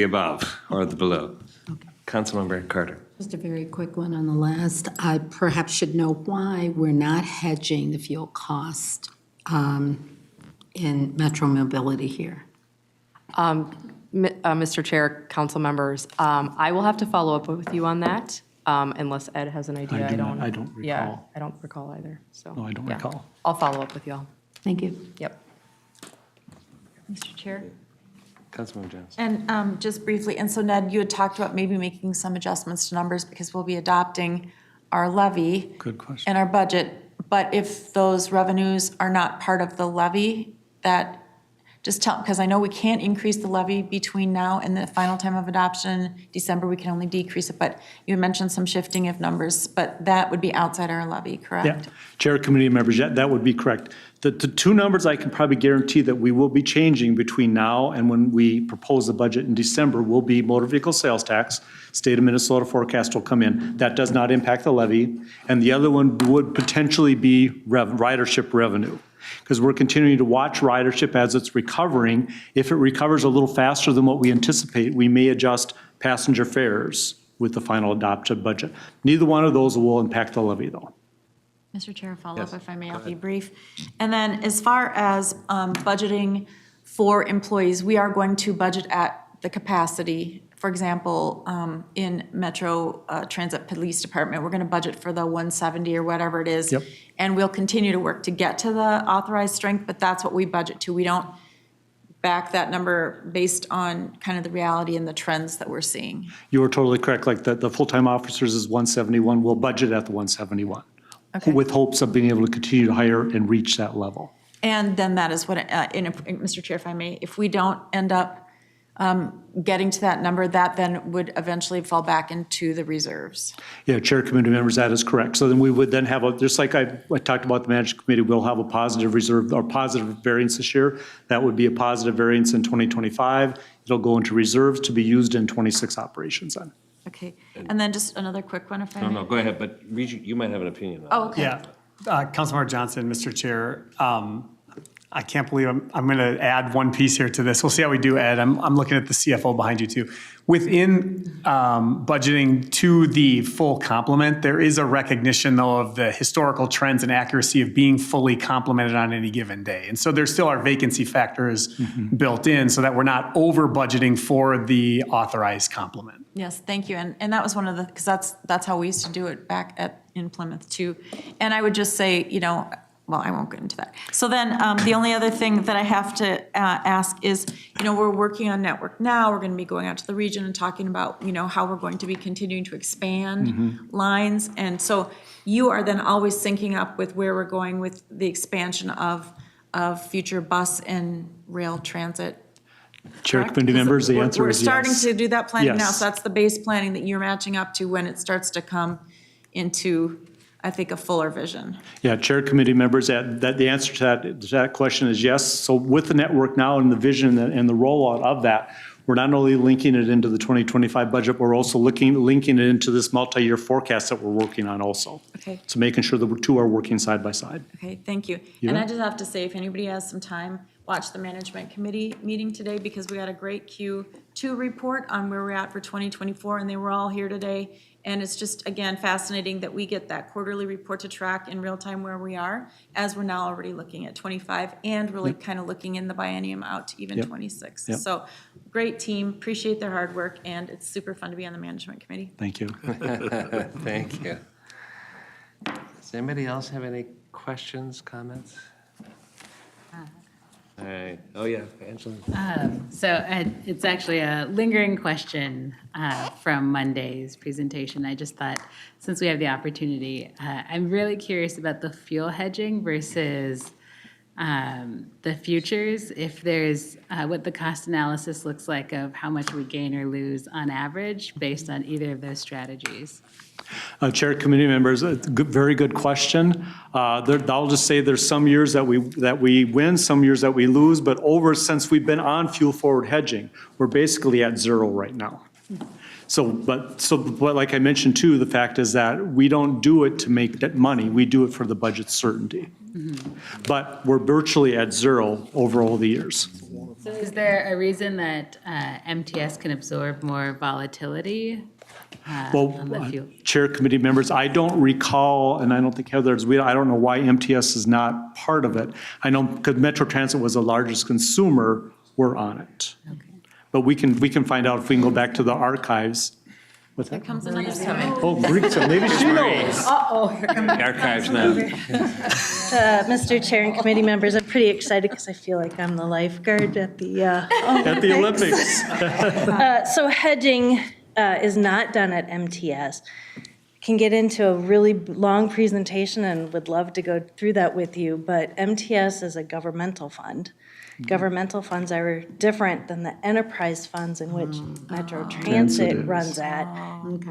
above or the below? Councilmember Carter. Just a very quick one on the last. I perhaps should know why we're not hedging the fuel cost in Metro Mobility here. Mr. Chair, council members, I will have to follow up with you on that, unless Ed has an idea. I don't recall. Yeah, I don't recall either, so. No, I don't yeah. recall. I'll follow up with you all. Thank you. Yep. Mr. Chair? Councilmember Jones. And just briefly, and so Ned, you had talked about maybe making some adjustments to numbers because we'll be adopting our levy. Good question. And our budget, but if those revenues are not part of the levy, that, just tell, because I know we can't increase the levy between now and the final time of adoption, December, we can only decrease it, but you mentioned some shifting of numbers, but that would be outside our levy, correct? Yeah, Chair, committee members, yeah, that would be correct. The two numbers I can probably guarantee that we will be changing between now and when we propose the budget in December will be motor vehicle sales tax. State of Minnesota forecast will come in. That does not impact the levy. And the other one would potentially be ridership revenue, because we're continuing to watch ridership as it's recovering. If it recovers a little faster than what we anticipate, we may adjust passenger fares with the final adopted budget. Neither one of those will impact the levy, though. Mr. Chair, follow up Yes, if I may, go I'll be ahead. brief. And then as far as budgeting for employees, we are going to budget at the capacity. For example, in Metro Transit Police Department, we're going to budget for the 170 or whatever it is. Yep. And we'll continue to work to get to the authorized strength, but that's what we budget to. We don't back that number based on kind of the reality and the trends that we're seeing. You are totally correct. Like the full-time officers is 171. We'll budget at the 171. Okay. With hopes of being able to continue to hire and reach that level. And then that is what, Mr. Chair, if I may, if we don't end up getting to that number, that then would eventually fall back into the reserves. Yeah, Chair, committee members, that is correct. So then we would then have, just like I talked about the management committee, we'll have a positive reserve or positive variance this year. That would be a positive variance in 2025. It'll go into reserves to be used in 26 operations then. Okay, and then just another quick one, if I may. No, go ahead, but you might have an opinion on Oh, okay. Yeah, Councilmember Johnson, Mr. Chair, I can't believe I'm going to add one piece here to this. We'll see how we do, Ed. I'm looking at the CFO behind you too. Within budgeting to the full complement, there is a recognition though of the historical trends and accuracy of being fully complemented on any given day. And so there still are vacancy factors built in so that we're not over budgeting for the authorized complement. Yes, thank you. And that was one of the, because that's how we used to do it back in Plymouth too. And I would just say, well, I won't get into that. So then the only other thing that I have to ask is, we're working on Network Now. We're going to be going out to the region and talking about, how we're going to be continuing to expand lines. And so you are then always syncing up with where we're going with the expansion of of future bus and rail transit. Chair, correct? committee members, the answer We're is starting yes. to do that planning now, Yes. so that's the base planning that you're matching up to when it starts to come into, I think, a fuller vision. Yeah, Chair, committee members, that the answer to that question is yes. So with the network now and the vision and the rollout of that, we're not only linking it into the 2025 budget, we're also linking it into this multi-year forecast that we're working on also. Okay. So making sure that the two are working side by side. Okay, thank you. You And I bet. just have to say, if anybody has some time, watch the management committee meeting today because we got a great Q2 report on where we're at for 2024, and they were all here today. And it's just, again, fascinating that we get that quarterly report to track in real time where we are, as we're now already looking at 25 and really kind of looking in the biennium out to even Yep. 26. Yep. So, great team, appreciate their hard work, and it's super fun to be on the management committee. Thank you. Thank you. Does anybody else have any questions, comments? All right. Oh, yeah, Angela. So it's actually a lingering question from Monday's presentation. I just thought, since we have the opportunity, I'm really curious about the fuel hedging versus the futures. If there's what the cost analysis looks like of how much we gain or lose on average based on either of those strategies. Chair, committee members, very good question. I'll just say there's some years that we win, some years that we lose, but since we've been on fuel forward hedging, we're basically at zero right now. But like I mentioned too, the fact is that we don't do it to make that money, we do it for the budget certainty. But we're virtually at zero over all the years. So is there a reason that MTS can absorb more volatility on the fuel? Chair, committee members, I don't recall, and I don't think Heather's, I don't know why MTS is not part of it. I know because Metro Transit was the largest consumer, we're on it. Okay. But we can find out if we can go back to the archives. What's that? Comes another coming. Oh, Greek, so maybe she knows. Archives now. Mr. Chair and committee members, I'm pretty excited because I feel like I'm the lifeguard at the At the Olympics. So hedging is not done at MTS. Can get into a really long presentation and would love to go through that with you, but MTS is a governmental fund. Governmental funds are different than the enterprise funds in which Metro Transit runs at.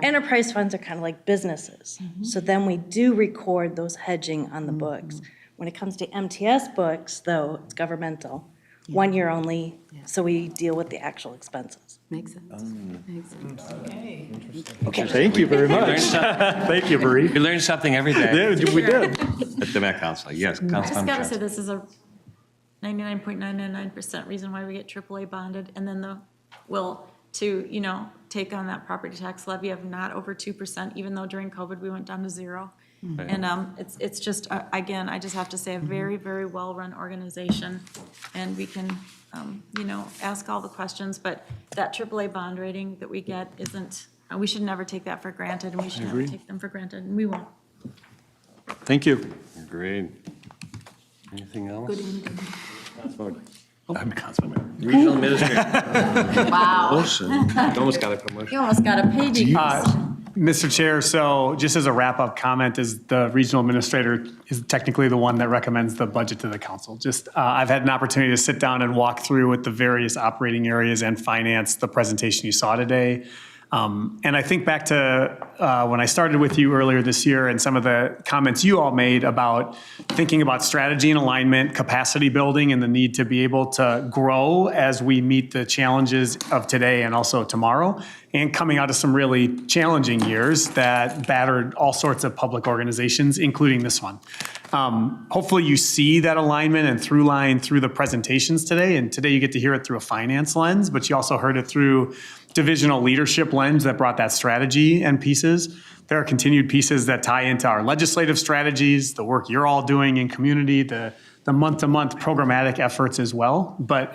Enterprise funds are kind of like businesses. So then we do record those hedging on the books. When it comes to MTS books, though, it's governmental. 1 year only, so we deal with the actual expenses. Makes sense. Makes sense. Thank you very much. Thank you, Marie. We learn something every day Yeah, we did. at the Met Council. Yes, I just Councilmember gotta say, Johnson. this is a 99.999% reason why we get AAA bonded, and then the will to, take on that property tax levy of not over 2%, even though during COVID we went down to 0. And it's just, again, I just have to say, a very, very well-run organization, and we can, ask all the questions, but that AAA bond rating that we get isn't, we should never take that for granted, and we should never take them for granted, and we won't. Thank you. Agreed. Anything else? I'm Councilmember. Regional Administrator. Wow. Motion. You almost got a promotion. You almost got a paging. Mr. Chair, so just as a wrap-up comment, is the regional administrator is technically the one that recommends the budget to the council. Just, I've had an opportunity to sit down and walk through with the various operating areas and finance the presentation you saw today. And I think back to when I started with you earlier this year and some of the comments you all made about thinking about strategy and alignment, capacity building, and the need to be able to grow as we meet the challenges of today and also tomorrow, and coming out of some really challenging years that battered all sorts of public organizations, including this one. Hopefully you see that alignment and through line through the presentations today, and today you get to hear it through a finance lens, but you also heard it through divisional leadership lens that brought that strategy and pieces. There are continued pieces that tie into our legislative strategies, the work you're all doing in community, the month-to-month programmatic efforts as well. But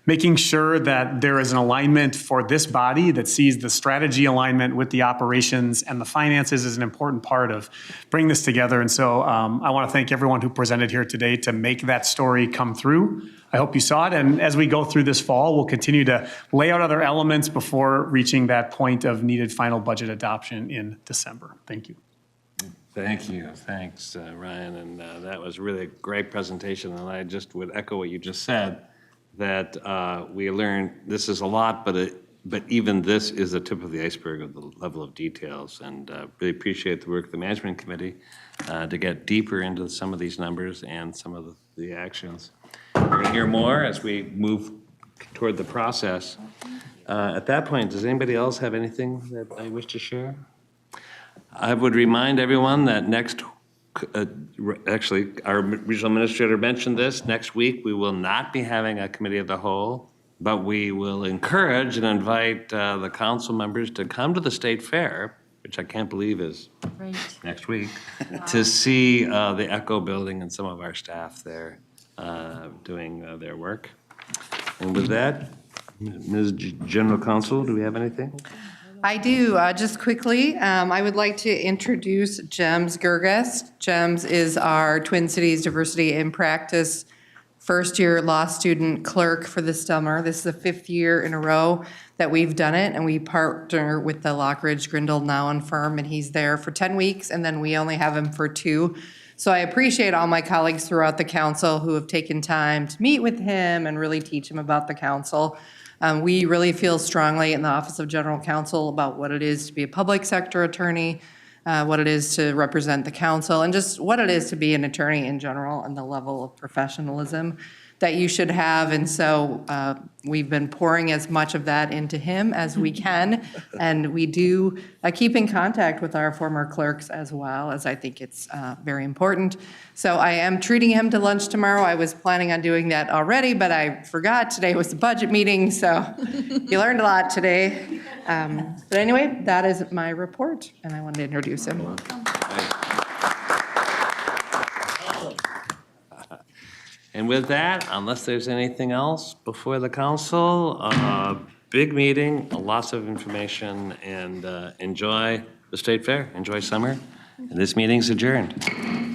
making sure that there is an alignment for this body that sees the strategy alignment with the operations and the finances is an important part of bringing this together. And so I want to thank everyone who presented here today to make that story come through. I hope you saw it. And as we go through this fall, we'll continue to lay out other elements before reaching that point of needed final budget adoption in December. Thank you. Thank you. Thanks, Ryan. And that was really a great presentation. And I just would echo what you just said, that we learned this is a lot, but even this is the tip of the iceberg of the level of details. And really appreciate the work of the management committee to get deeper into some of these numbers and some of the actions. We're going to hear more as we move toward the process. At that point, does anybody else have anything that they wish to share? I would remind everyone that actually, our regional administrator mentioned this, next week we will not be having a committee of the whole, but we will encourage and invite the council members to come to the state fair, which I can't believe is next week, to see the Echo building and some of our staff there doing their work. And with that, Ms. General Counsel, do we have anything? I do. Just quickly, I would like to introduce Jems Gerges. Jems is our Twin Cities Diversity in Practice first-year law student clerk for the summer. This is the 5th year in a row that we've done it, and we partner with the Lockridge Grindle Nowen firm, and he's there for 10 weeks, and then we only have him for 2. So I appreciate all my colleagues throughout the council who have taken time to meet with him and really teach him about the council. We really feel strongly in the Office of General Counsel about what it is to be a public sector attorney, what it is to represent the council, and just what it is to be an attorney in general and the level of professionalism that you should have. And so we've been pouring as much of that into him as we can. And we do keep in contact with our former clerks as well, as I think it's very important. So I am treating him to lunch tomorrow. I was planning on doing that already, but I forgot. Today was the budget meeting, so you learned a lot today. But anyway, that is my report, and I wanted to introduce him. And with that, unless there's anything else before the council, big meeting, lots of information, and enjoy the state fair, enjoy summer. And this meeting's adjourned.